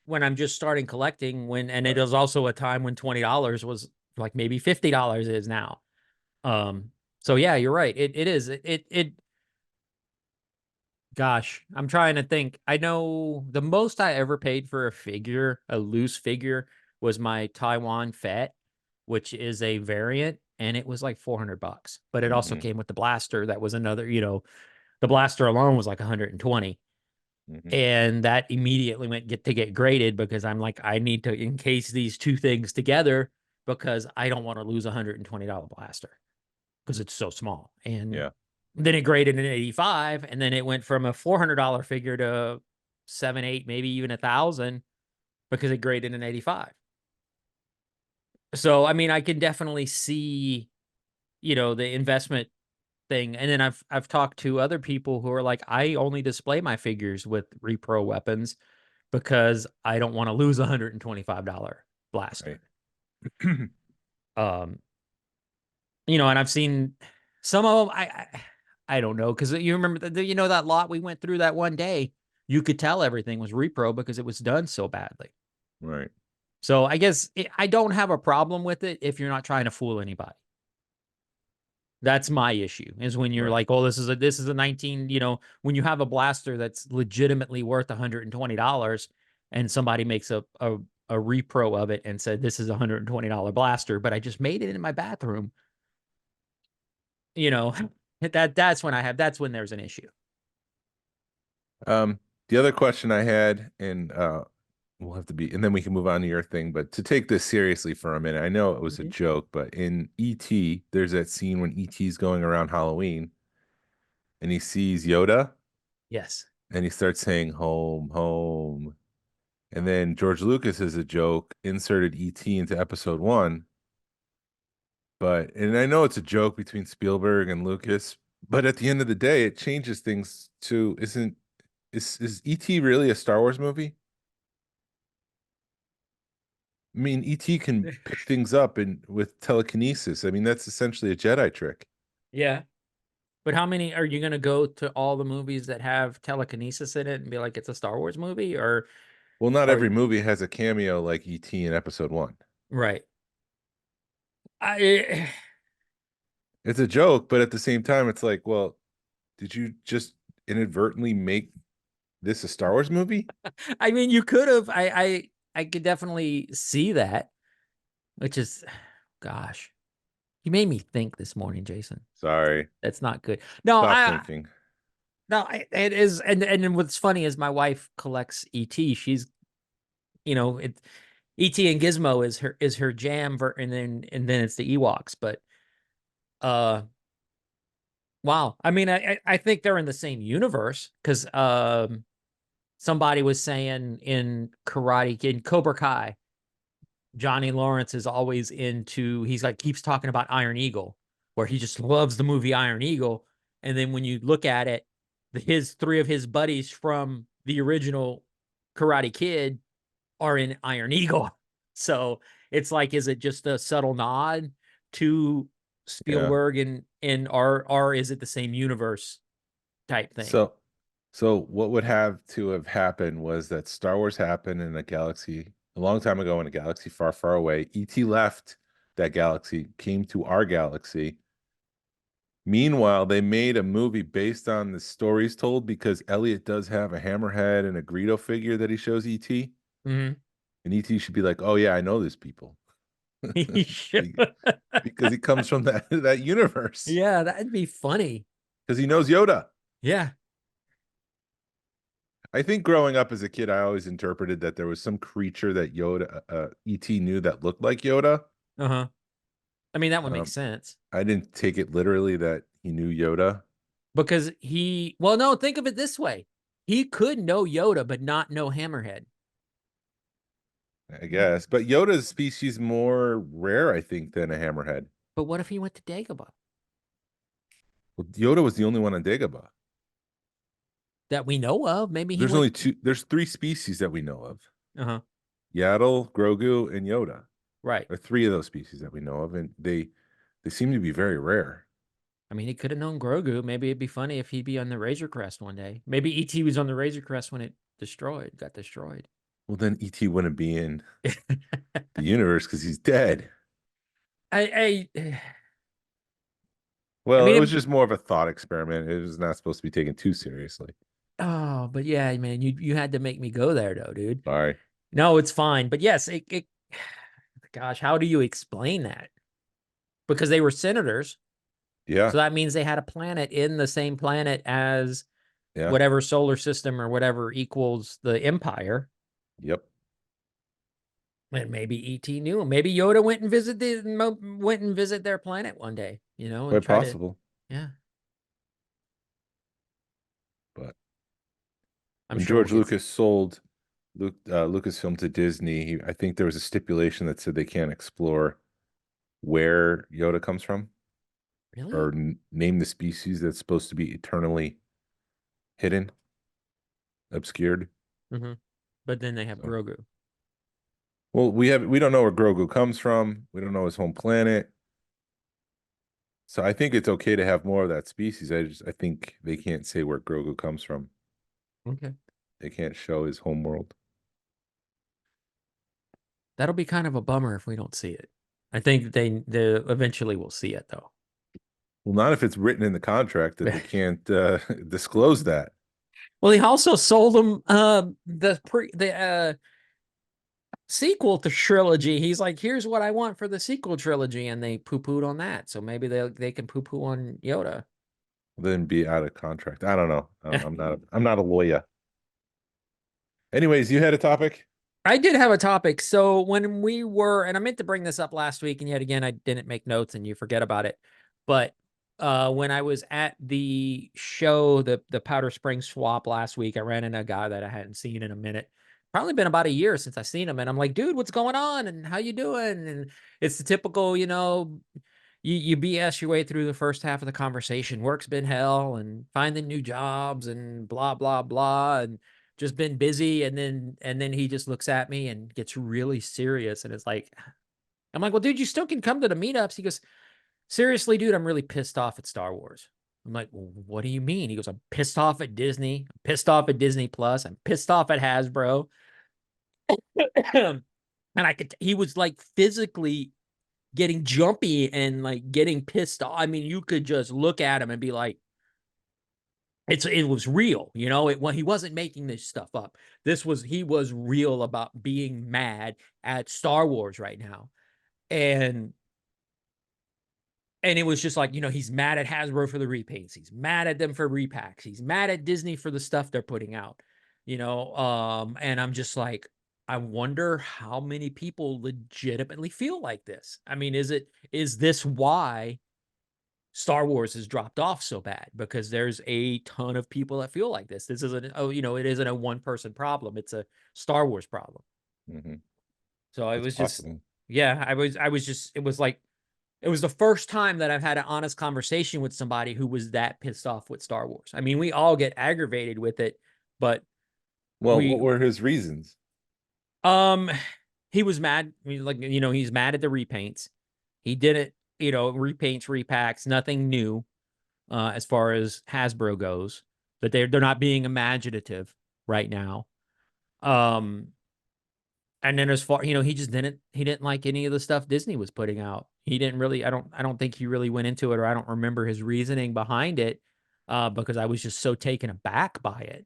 Speaker 4: when I'm just starting collecting and it
Speaker 5: Right.
Speaker 4: was also a time when $20 was like maybe $50 is now. So yeah, you're right. It is. Gosh, I'm trying to think. I know the most I ever paid for a figure, a loose figure, was my Taiwan Fett, which is a variant, and it was like $400. But it also
Speaker 5: Hmm.
Speaker 4: came with the blaster. That was another, the blaster alone was like 120.
Speaker 5: Hmm.
Speaker 4: And that immediately went to get graded because I'm like, I need to encase these two things together because I don't want to lose a $120 blaster because it's so small. And
Speaker 5: Yeah.
Speaker 4: then it graded an 85, and then it went from a $400 figure to 7, 8, maybe even 1,000 because it graded an 85. So I mean, I can definitely see, the investment thing. And then I've talked to other people who are like, I only display my figures with repro weapons because I don't want to lose a $125 blaster.
Speaker 5: Right.
Speaker 4: Um, and I've seen some of them. I don't know because you remember that lot we went through that one day. You could tell everything was repro because it was done so badly.
Speaker 5: Right.
Speaker 4: So I guess I don't have a problem with it if you're not trying to fool anybody. That's my issue, is when you're
Speaker 5: Right.
Speaker 4: like, oh, this is a 19, when you have a blaster that's legitimately worth $120 and somebody makes a repro of it and said, this is a $120 blaster, but I just made it in my bathroom. That's when there's an issue.
Speaker 5: The other question I had, and we'll have to be, and then we can move on to your thing, but to take this seriously for a minute, I know it was a joke, but in E.T., there's that scene when E.T.'s going around Halloween and he sees Yoda
Speaker 4: Yes.
Speaker 5: and he starts saying home, home. And then George Lucas, as a joke, inserted E.T. into episode 1. And I know it's a joke between Spielberg and Lucas, but at the end of the day, it changes things to, is E.T. really a Star Wars movie? I mean, E.T. can pick things up and with telekinesis. I mean, that's essentially a Jedi trick.
Speaker 4: Yeah. But how many are you going to go to all the movies that have telekinesis in it and be like, it's a Star Wars movie? Or,
Speaker 5: Well, not
Speaker 4: or
Speaker 5: every movie has a cameo like E.T. in episode 1.
Speaker 4: right. I,
Speaker 5: It's a joke, but at the same time, it's like, well, did you just inadvertently make this a Star Wars movie?
Speaker 4: I mean, you could have, I could definitely see that, which is, gosh, you made me think this morning, Jason.
Speaker 5: Sorry.
Speaker 4: That's not good. No,
Speaker 5: Stop thinking.
Speaker 4: It is. And what's funny is my wife collects ET. She's, ET and Gizmo is her jam, and then it's the Ewoks. But wow. I mean, I think they're in the same universe, because somebody was saying in Cobra Kai, Johnny Lawrence is always he's like, keeps talking about Iron Eagle, where he just loves the movie Iron Eagle. And then when you look at it, three of his buddies from the original Karate Kid are in Iron Eagle. So it's like, is it just a subtle nod to
Speaker 5: Yeah.
Speaker 4: Spielberg or is it the same universe type thing?
Speaker 5: So what would have to have happened was that Star Wars happened in a galaxy a long time ago, in a galaxy far, far away. E.T. left that galaxy, came to our galaxy. Meanwhile, they made a movie based on the stories told, because Elliot does have a hammerhead and a Greedo figure that he shows E.T.
Speaker 4: Mm-hmm.
Speaker 5: And E.T. should be like, oh yeah, I know these people.
Speaker 4: He should.
Speaker 5: Because he comes from that universe.
Speaker 4: Yeah, that'd be funny.
Speaker 5: Because he knows Yoda.
Speaker 4: Yeah.
Speaker 5: I think growing up as a kid, I always interpreted that there was some creature that E.T. knew that looked like Yoda.
Speaker 4: Uh-huh. I mean, that would make sense.
Speaker 5: I didn't take it literally that he knew Yoda.
Speaker 4: Because no, think of it this way. He could know Yoda, but not know Hammerhead.
Speaker 5: I guess. But Yoda's species more rare, I think, than a hammerhead.
Speaker 4: But what if he went to Dagobah?
Speaker 5: Well, Yoda was the only one on Dagobah.
Speaker 4: That we know of. Maybe
Speaker 5: There's only two. There's 3 species that we know of.
Speaker 4: Uh-huh.
Speaker 5: Yaddle, Grogu, and Yoda.
Speaker 4: Right.
Speaker 5: Or 3 of those species that we know of, and they seem to be very rare.
Speaker 4: I mean, he could have known Grogu. Maybe it'd be funny if he'd be on the Razor Crest one day. Maybe E.T. was on the Razor Crest when it got destroyed.
Speaker 5: Well, then E.T. wouldn't be in the universe because he's dead. Well, it was just more of a thought experiment. It was not supposed to be taken too seriously.
Speaker 4: Oh, but yeah, man, you had to make me go there, though, dude.
Speaker 5: Sorry.
Speaker 4: No, it's fine. But yes, gosh, how do you explain that? Because they were senators.
Speaker 5: Yeah.
Speaker 4: So that means they had a planet in the same planet as
Speaker 5: Yeah.
Speaker 4: whatever solar system or whatever equals the Empire.
Speaker 5: Yep.
Speaker 4: And maybe E.T. knew him. Maybe Yoda went and visit their planet one day, and
Speaker 5: Quite possible.
Speaker 4: Yeah.
Speaker 5: But
Speaker 4: I'm
Speaker 5: when
Speaker 4: sure
Speaker 5: George Lucas sold Lucasfilm to Disney, I think there was a stipulation that said they can't explore where Yoda comes from.
Speaker 4: Really?
Speaker 5: Or name the species that's supposed to be eternally hidden, obscured.
Speaker 4: Mm-hmm. But then they have Grogu.
Speaker 5: Well, we don't know where Grogu comes from. We don't know his home planet. So I think it's okay to have more of that species. I think they can't say where Grogu comes from.
Speaker 4: Okay.
Speaker 5: They can't show his home world.
Speaker 4: That'll be kind of a bummer if we don't see it. I think they eventually will see it though.
Speaker 5: Well, not if it's written in the contract that they can't disclose that.
Speaker 4: Well, he also sold them the sequel to trilogy. He's like, here's what I want for the sequel trilogy, and they poo-pooed on that. So maybe they can poo-poo on Yoda.
Speaker 5: Then be out of contract. I don't know. I'm not a lawyer. Anyways, you had a topic?
Speaker 4: I did have a topic. So when we were, and I meant to bring this up last week, and yet again I didn't make notes, and you forget about it. But when I was at the show, the Powder Springs swap last week, I ran into a guy that I hadn't seen in a minute. Probably been about a year since I seen him, and I'm like, dude, what's going on? And how you doing? And it's the typical, you BS your way through the first half of the conversation. Work's been hell, and finding new jobs, and blah blah blah, and just been busy. And then he just looks at me and gets really serious, and it's like, I'm like, well, dude, you still can come to the meetups. He goes, seriously, dude, I'm really pissed off at Star Wars. I'm like, well, what do you mean? He goes, I'm pissed off at Disney. I'm pissed off at Disney Plus. I'm pissed off at Hasbro. And he was like physically getting jumpy and like getting pissed off. I mean, you could just look at him and be like, it was real, he wasn't making this stuff up. He was real about being mad at Star Wars right now. And it was just like, he's mad at Hasbro for the repaints. He's mad at them for repacks. He's mad at Disney for the stuff they're putting out, and I'm just like, I wonder how many people legitimately feel like this. I mean, is this why Star Wars has dropped off so bad? Because there's a ton of people that feel like this. This isn't, it isn't a one person problem. It's a Star Wars problem.
Speaker 5: Mm-hmm.
Speaker 4: So I
Speaker 5: It's
Speaker 4: was
Speaker 5: possible.
Speaker 4: just, yeah, I was just, it was like, it was the first time that I've had an honest conversation with somebody who was that pissed off with Star Wars. I mean, we all get aggravated with it, but
Speaker 5: Well, what were his reasons?
Speaker 4: he was mad. I mean, like, he's mad at the repaints. He didn't, repaints, repacks, nothing new, as far as Hasbro goes, but they're not being imaginative right now. And then as far, he didn't like any of the stuff Disney was putting out. He didn't really, I don't think he really went into it, or I don't remember his reasoning behind it, because I was just so taken aback by it.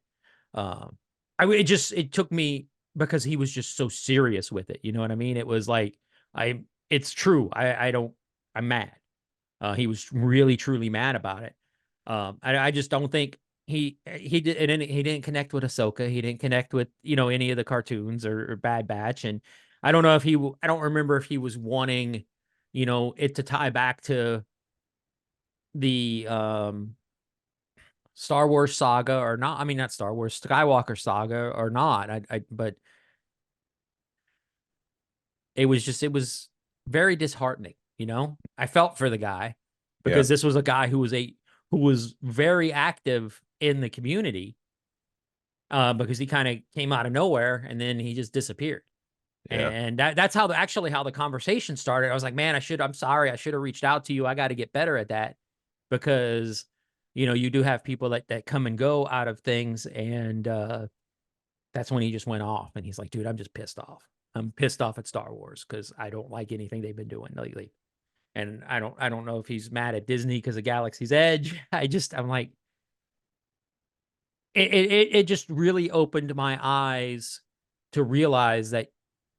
Speaker 4: It took me, because he was just so serious with it. You know what I mean? It was like, it's true. I'm mad. He was really, truly mad about it. I just don't think he didn't connect with Ahsoka. He didn't connect with, any of the cartoons or Bad Batch. And I don't know if I don't remember if he was wanting, it to tie back to the Star Wars saga or not. I mean, not Star Wars, Skywalker saga or not. But it was very disheartening. I felt for the guy, because this was a guy who was very active in the community, because he kind of came out of nowhere and then he just disappeared.
Speaker 5: Yeah.
Speaker 4: And that's how the conversation started. I was like, man, I'm sorry. I should have reached out to you. I got to get better at that, because, you do have people that come and go out of things. And that's when he just went off, and he's like, dude, I'm just pissed off. I'm pissed off at Star Wars because I don't like anything they've been doing lately. And I don't know if he's mad at Disney because of Galaxy's Edge. I'm like, it just really opened my eyes to realize that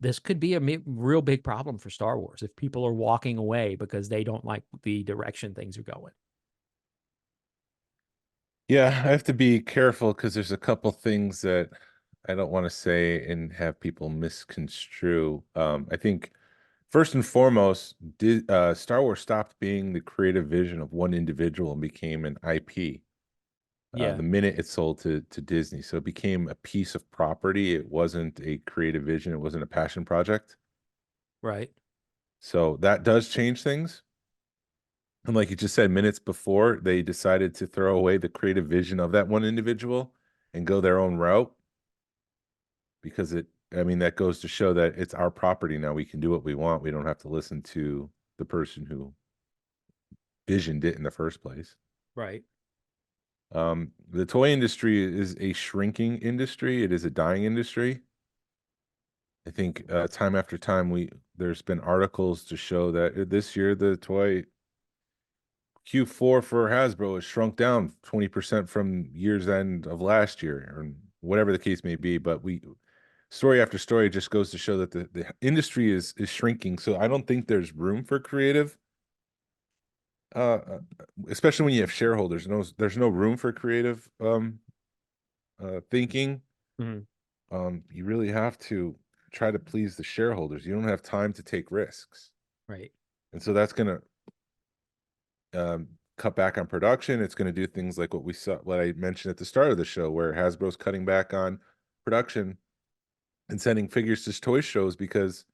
Speaker 4: this could be a real big problem for Star Wars if people are walking away because they don't like the direction things are going.
Speaker 5: Yeah, I have to be careful because there's a couple things that I don't want to say and have people misconstrue. I think first and foremost, Star Wars stopped being the creative vision of one individual and became an IP.
Speaker 4: Yeah.
Speaker 5: The minute it sold to Disney. So it became a piece of property. It wasn't a creative vision. It wasn't a passion project.
Speaker 4: Right.
Speaker 5: So that does change things. And like you just said, minutes before, they decided to throw away the creative vision of that one individual and go their own route, because that goes to show that it's our property now. We can do what we want. We don't have to listen to the person who visioned it in the first place.
Speaker 4: Right.
Speaker 5: The toy industry is a shrinking industry. It is a dying industry. I think time after time there's been articles to show that this year the toy Q4 for Hasbro has shrunk down 20% from year's end of last year, or whatever the case may be. But story after story just goes to show that the industry is shrinking. So I don't think there's room for creative, especially when you have shareholders. There's no room for creative thinking. You really have to try to please the shareholders. You don't have time to take risks.
Speaker 4: Right.
Speaker 5: And so that's going to cut back on production. It's going to do things like what I mentioned at the start of the show, where Hasbro's cutting back on production and sending figures to toy stores because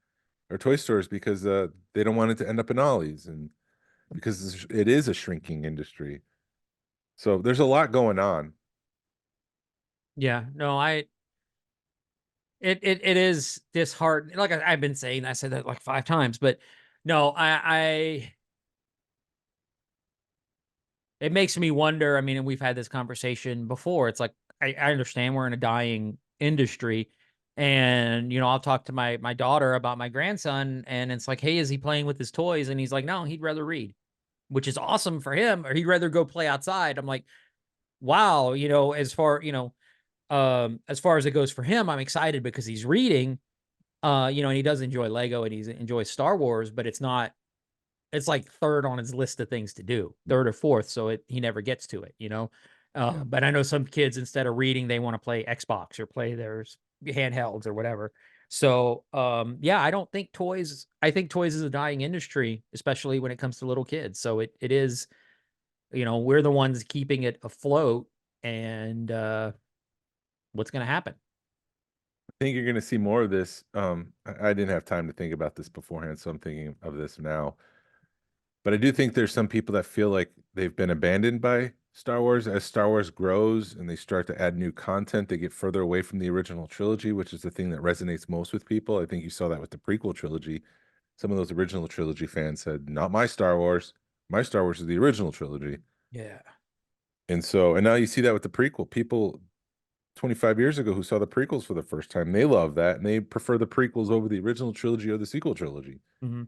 Speaker 5: they don't want it to end up in Ollie's, and because it is a shrinking industry. So there's a lot going on.
Speaker 4: Yeah, no, it is disheartening. Like I've been saying, I said that like 5 times, but no, it makes me wonder. I mean, and we've had this conversation before. It's like, I understand we're in a dying industry, and, I'll talk to my daughter about my grandson, and it's like, hey, is he playing with his toys? And he's like, no, he'd rather read, which is awesome for him, or he'd rather go play outside. I'm like, wow, as far as it goes for him, I'm excited because he's reading, and he does enjoy Lego and he enjoys Star Wars, but it's like third on his list of things to do, third or fourth. So he never gets to it, but I know some kids, instead of reading, they want to play Xbox or play their handhelds or whatever. So, yeah, I think toys is a dying industry, especially when it comes to little kids. So it is, we're the ones keeping it afloat, and, what's going to happen?
Speaker 5: I think you're going to see more of this. I didn't have time to think about this beforehand, so I'm thinking of this now. But I do think there's some people that feel like they've been abandoned by Star Wars. As Star Wars grows and they start to add new content, they get further away from the original trilogy, which is the thing that resonates most with people. I think you saw that with the prequel trilogy. Some of those original trilogy fans said, not my Star Wars. My Star Wars is the original trilogy.
Speaker 4: Yeah.
Speaker 5: And now you see that with the prequel. People 25 years ago who saw the prequels for the first time, they love that, and they prefer the prequels over the original trilogy or the sequel trilogy. And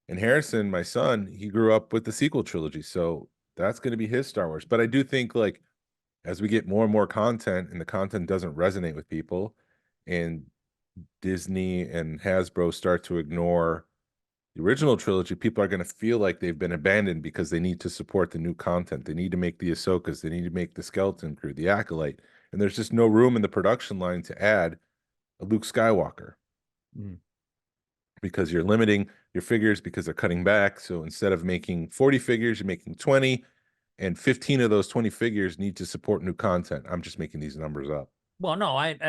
Speaker 5: Harrison, my son, he grew up with the sequel trilogy, so that's going to be his Star Wars. But I do think, like, as we get more and more content and the content doesn't resonate with people, and Disney and Hasbro start to ignore the original trilogy, people are going to feel like they've been abandoned because they need to support the new content. They need to make the Ahsokas. They need to make the Skeleton Crew, the Acolyte. And there's just no room in the production line to add a Luke Skywalker. Because you're limiting your figures because they're cutting back. So instead of making 40 figures, you're making 20, and 15 of those 20 figures need to support new content. I'm just making these numbers up.
Speaker 4: Well, no, I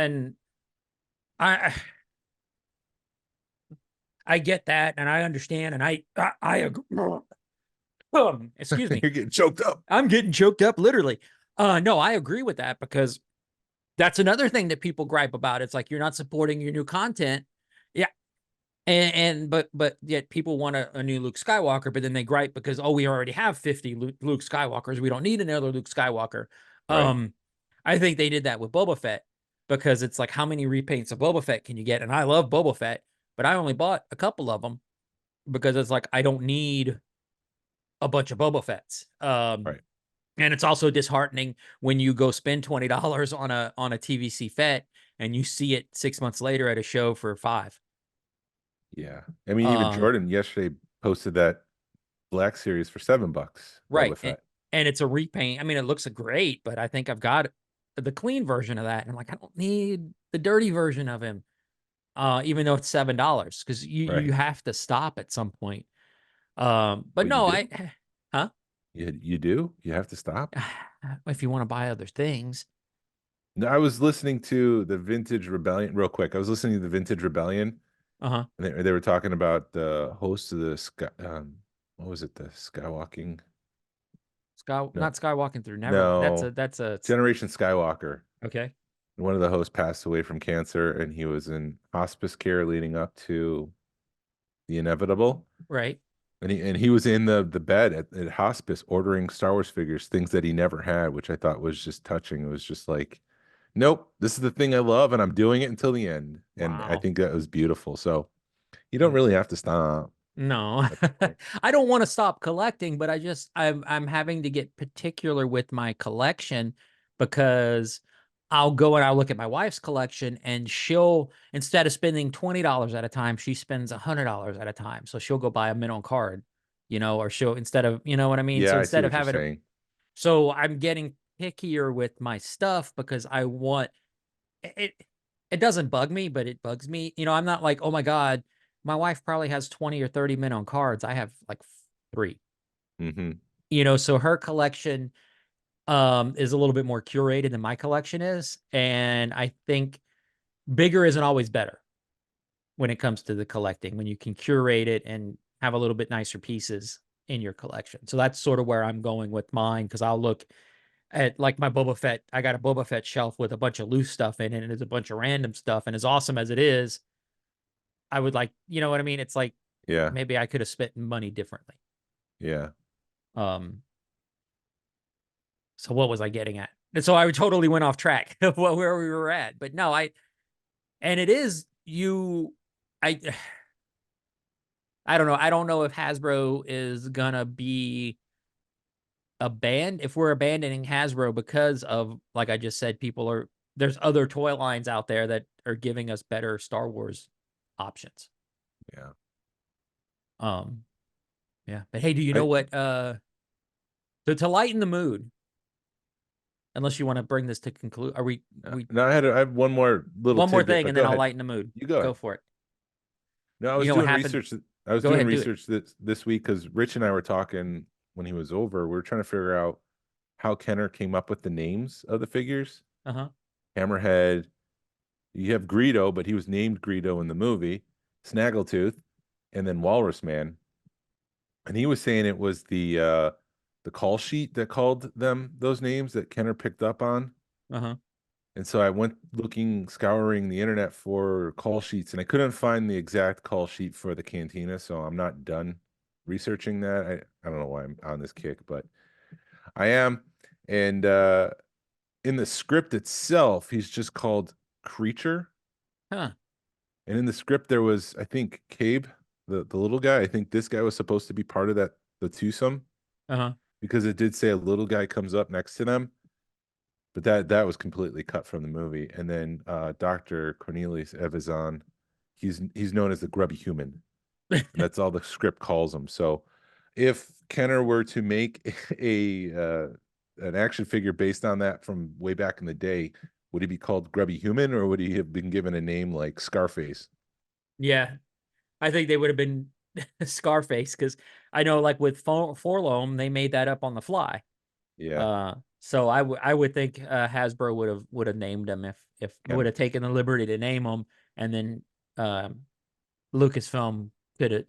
Speaker 4: get that, and I understand, and I agree. Excuse me.
Speaker 5: You're getting choked up.
Speaker 4: I'm getting choked up, literally. No, I agree with that, because that's another thing that people gripe about. It's like, you're not supporting your new content. Yeah. But yet people want a new Luke Skywalker, but then they gripe because, we already have 50 Luke Skywalkers. We don't need another Luke Skywalker. Right. I think they did that with Boba Fett, because it's like, how many repaints of Boba Fett can you get? And I love Boba Fett, but I only bought a couple of them because it's like, I don't need a bunch of Boba Fetts.
Speaker 5: Right.
Speaker 4: And it's also disheartening when you go spend $20 on a TVC Fett and you see it 6 months later at a show for $5.
Speaker 5: Yeah. I mean, even Jordan yesterday posted that Black Series for $7.
Speaker 4: Right. And it's a repaint. I mean, it looks great, but I think I've got the clean version of that. And I'm like, I don't need the dirty version of him. Even though it's $7, because you have to stop at some point. But no, huh?
Speaker 5: You do? You have to stop?
Speaker 4: If you want to buy other things.
Speaker 5: No, I was listening to the Vintage Rebellion real quick. I was listening to the Vintage Rebellion. And they were talking about the host of the what was it? The Skywalking?
Speaker 4: Not Skywalking Through Never.
Speaker 5: No,
Speaker 4: that's a
Speaker 5: Generation Skywalker.
Speaker 4: Okay.
Speaker 5: One of the hosts passed away from cancer, and he was in hospice care leading up to the inevitable.
Speaker 4: Right.
Speaker 5: And he was in the bed at hospice ordering Star Wars figures, things that he never had, which I thought was just touching. It was just like, nope, this is the thing I love, and I'm doing it until the end. And I
Speaker 4: Wow.
Speaker 5: think that was beautiful. So you don't really have to stop
Speaker 4: No,
Speaker 5: at the point.
Speaker 4: I don't want to stop collecting, but I'm having to get particular with my collection because I'll go and I'll look at my wife's collection and she'll, instead of spending $20 at a time, she spends $100 at a time. So she'll go buy a minnow card, or she'll, instead of, you know what I mean?
Speaker 5: Yeah,
Speaker 4: So
Speaker 5: I see
Speaker 4: instead of
Speaker 5: what you're
Speaker 4: having
Speaker 5: saying.
Speaker 4: so I'm getting pickier with my stuff because I want it. It doesn't bug me, but it bugs me. I'm not like, oh my God, my wife probably has 20 or 30 men on cards. I have like 3.
Speaker 5: Hmm.
Speaker 4: So her collection is a little bit more curated than my collection is. And I think bigger isn't always better when it comes to the collecting, when you can curate it and have a little bit nicer pieces in your collection. So that's sort of where I'm going with mine, because I'll look at like my Boba Fett. I got a Boba Fett shelf with a bunch of loose stuff in it, and there's a bunch of random stuff. And as awesome as it is, I would like, you know what I mean? It's like
Speaker 5: Yeah,
Speaker 4: maybe I could have spent money differently.
Speaker 5: yeah.
Speaker 4: Um, so what was I getting at? And so I totally went off track of where we were at. But no, and it is I I don't know. I don't know if Hasbro is gonna be if we're abandoning Hasbro because of, like I just said, there's other toy lines out there that are giving us better Star Wars options.
Speaker 5: Yeah.
Speaker 4: Um, yeah. But hey, do you know
Speaker 5: I
Speaker 4: what? To lighten the mood, unless you want to bring this to conclude, we
Speaker 5: no, I have one more little
Speaker 4: one more
Speaker 5: tidbit,
Speaker 4: thing,
Speaker 5: but
Speaker 4: and then
Speaker 5: go
Speaker 4: I'll
Speaker 5: ahead.
Speaker 4: lighten the mood.
Speaker 5: You go
Speaker 4: Go
Speaker 5: ahead.
Speaker 4: for it.
Speaker 5: No, I
Speaker 4: You
Speaker 5: was
Speaker 4: know what
Speaker 5: doing
Speaker 4: happened?
Speaker 5: research. I was
Speaker 4: Go
Speaker 5: doing
Speaker 4: ahead, do it.
Speaker 5: research this week because Rich and I were talking when he was over. We were trying to figure out how Kenner came up with the names of the figures.
Speaker 4: Uh-huh.
Speaker 5: Hammerhead. You have Greedo, but he was named Greedo in the movie. Snaggletooth, and then Walrus Man. And he was saying it was the call sheet that called them those names that Kenner picked up on.
Speaker 4: Uh-huh.
Speaker 5: And so I went scouring the internet for call sheets, and I couldn't find the exact call sheet for the cantina. So I'm not done researching that. I don't know why I'm on this kick, but I am. And in the script itself, he's just called Creature.
Speaker 4: Huh.
Speaker 5: And in the script, there was, I think, Cabe, the little guy. I think this guy was supposed to be part of the twosome,
Speaker 4: Uh-huh.
Speaker 5: because it did say a little guy comes up next to them. But that was completely cut from the movie. And then Dr. Cornelius Evazan, he's known as the grubby human. And that's all the script calls him. So if Kenner were to make an action figure based on that from way back in the day, would he be called Grubby Human, or would he have been given a name like Scarface?
Speaker 4: Yeah. I think they would have been Scarface, because I know, like with Forlom, they made that up on the fly.
Speaker 5: Yeah.
Speaker 4: So I would think Hasbro would have named him if
Speaker 5: Yeah.
Speaker 4: would have taken the liberty to name him, and then Lucasfilm could have,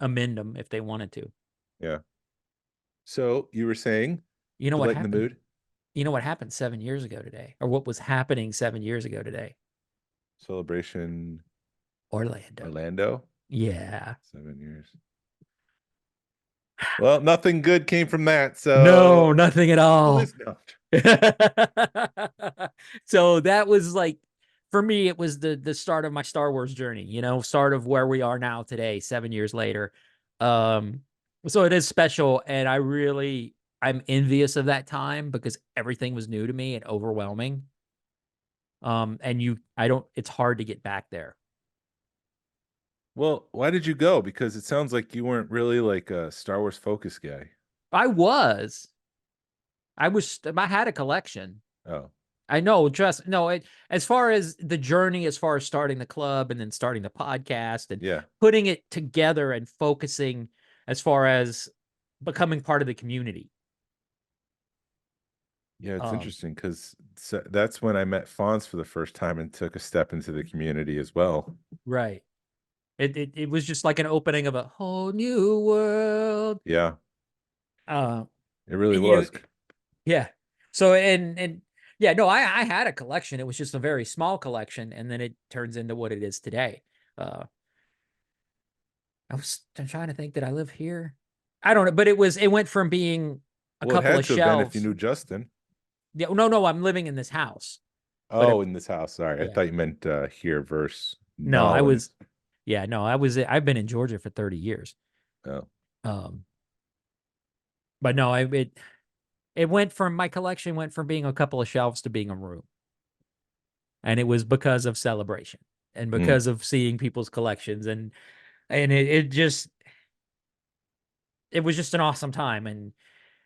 Speaker 4: amend them if they wanted to.
Speaker 5: Yeah. So you were saying
Speaker 4: You know
Speaker 5: to
Speaker 4: what
Speaker 5: lighten the
Speaker 4: happened?
Speaker 5: mood?
Speaker 4: You know what happened 7 years ago today, or what was happening 7 years ago today?
Speaker 5: Celebration
Speaker 4: Orlando.
Speaker 5: Orlando,
Speaker 4: Yeah.
Speaker 5: 7 years. Well, nothing good came from that.
Speaker 4: No,
Speaker 5: So
Speaker 4: nothing at all. So that was like, for me, it was the start of my Star Wars journey, start of where we are now today, 7 years later. So it is special, and I'm envious of that time because everything was new to me and overwhelming. And it's hard to get back there.
Speaker 5: Well, why did you go? Because it sounds like you weren't really like a Star Wars focused guy.
Speaker 4: I had a collection.
Speaker 5: Oh,
Speaker 4: I know, as far as the journey, as far as starting the club and then starting the podcast and
Speaker 5: yeah.
Speaker 4: putting it together and focusing as far as becoming part of the community.
Speaker 5: Yeah, it's
Speaker 4: Um,
Speaker 5: interesting because that's when I met Fonz for the first time and took a step into the community as well.
Speaker 4: right. It was just like an opening of a whole new world.
Speaker 5: Yeah,
Speaker 4: Uh,
Speaker 5: it really
Speaker 4: and
Speaker 5: was.
Speaker 4: yeah. So, and yeah, no, I had a collection. It was just a very small collection, and then it turns into what it is today. I'm trying to think, did I live here? I don't know, but it went from being a
Speaker 5: Well, it
Speaker 4: couple
Speaker 5: had
Speaker 4: of
Speaker 5: to have been if you
Speaker 4: shelves.
Speaker 5: knew Justin.
Speaker 4: Yeah, no, I'm living in this house. But
Speaker 5: Oh, in this house. Sorry. I
Speaker 4: yeah,
Speaker 5: thought you meant here versus
Speaker 4: no, I
Speaker 5: Nolans.
Speaker 4: was, yeah, no, I was. I've been in Georgia for 30 years.
Speaker 5: Oh.
Speaker 4: Um, but no, it went from my collection went from being a couple of shelves to being a room, and it was because of Celebration and
Speaker 5: Mm.
Speaker 4: because of seeing people's collections, and it was just an awesome time. And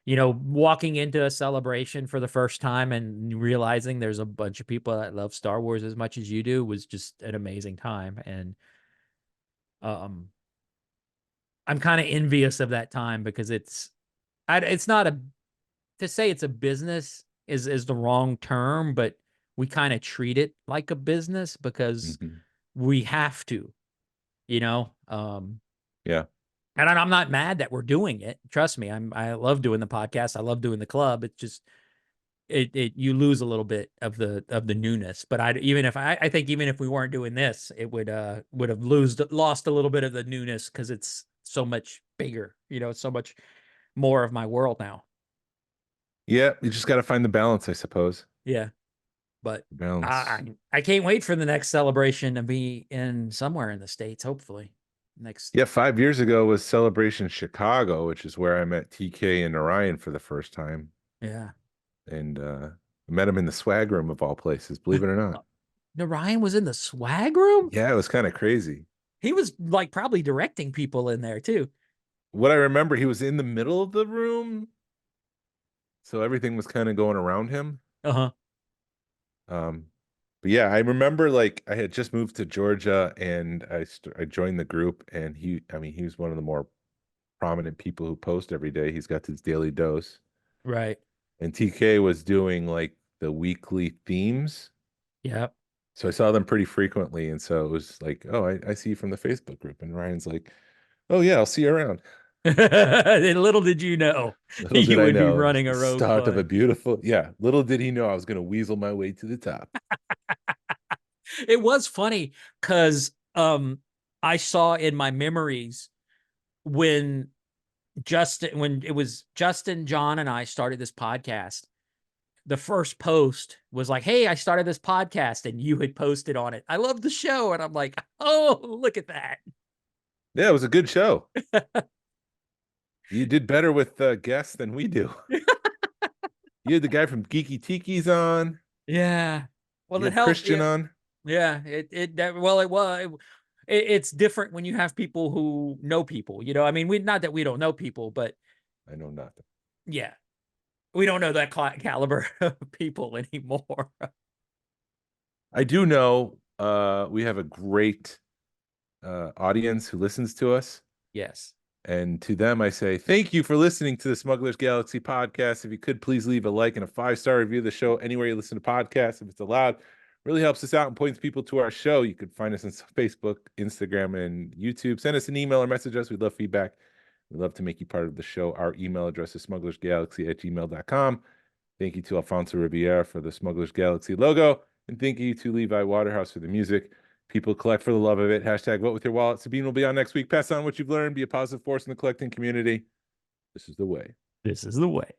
Speaker 4: walking into a Celebration for the first time and realizing there's a bunch of people that love Star Wars as much as you do was just an amazing time. And um I'm kind of envious of that time because it's not a to say it's a business is the wrong term, but we kind of treat it like a business because
Speaker 5: Mhm.
Speaker 4: we have to, you know.
Speaker 5: Yeah.
Speaker 4: And I'm not mad that we're doing it. Trust me, I love doing the podcast. I love doing the club. It's just it you lose a little bit of the newness. But I think even if we weren't doing this, it would have lost a little bit of the newness because it's so much bigger. It's so much more of my world now.
Speaker 5: Yeah. You just got to find the balance, I suppose.
Speaker 4: Yeah. But I,
Speaker 5: Balance.
Speaker 4: I can't wait for the next Celebration to be in somewhere in the States, hopefully. Next.
Speaker 5: Yeah. 5 years ago was Celebration Chicago, which is where I met TK and Orion for the first time.
Speaker 4: Yeah.
Speaker 5: And I met him in the swag room of all places, believe it or not.
Speaker 4: Narayan was in the swag room.
Speaker 5: Yeah, it was kind of crazy.
Speaker 4: He was like probably directing people in there too.
Speaker 5: What I remember, he was in the middle of the room, so everything was kind of going around him.
Speaker 4: Uh-huh.
Speaker 5: Um, but yeah, I remember like I had just moved to Georgia and I joined the group, and he was one of the more prominent people who post every day. He's got his daily dose,
Speaker 4: Right.
Speaker 5: and TK was doing like the weekly themes.
Speaker 4: Yeah.
Speaker 5: So I saw them pretty frequently, and so it was like, oh, I see you from the Facebook group, and Ryan's like, oh yeah, I'll see you around.
Speaker 4: And little did you know
Speaker 5: Little did
Speaker 4: you
Speaker 5: I
Speaker 4: would be
Speaker 5: know,
Speaker 4: running
Speaker 5: the
Speaker 4: a rogue
Speaker 5: start of a
Speaker 4: fund.
Speaker 5: beautiful, yeah. Little did he know I was going to weasel my way to the top.
Speaker 4: It was funny because I saw in my memories when when it was Justin, John, and I started this podcast, the first post was like, "Hey, I started this podcast," and you had posted on it. I love the show, and I'm like, "Oh, look at that!"
Speaker 5: Yeah, it was a good show. You did better with guests than we do. You had the guy from Geeky Tiki's on.
Speaker 4: Yeah. Well,
Speaker 5: You
Speaker 4: it
Speaker 5: had
Speaker 4: helped.
Speaker 5: Christian
Speaker 4: Yeah.
Speaker 5: on.
Speaker 4: Yeah. Well, it was. It's different when you have people who know people. I mean, not that we don't know people, but
Speaker 5: I know nothing.
Speaker 4: yeah, we don't know that caliber of people anymore.
Speaker 5: I do know we have a great audience who listens to us.
Speaker 4: Yes.
Speaker 5: And to them, I say, thank you for listening to the Smugglers Galaxy podcast. If you could, please leave a like and a 5-star review of the show anywhere you listen to podcasts, if it's allowed. Really helps us out and points people to our show. You could find us on Facebook, Instagram, and YouTube. Send us an email or message us. We'd love feedback. We'd love to make you part of the show. Our email address is smugglersgalaxy@gmail.com. Thank you to Alfonso Riviera for the Smugglers Galaxy logo. And thank you to Levi Waterhouse for the music. People collect for the love of it. Hashtag vote with your wallet. Sabine will be on next week. Pass on what you've learned. Be a positive force in the collecting community. This is the way.
Speaker 4: This is the way.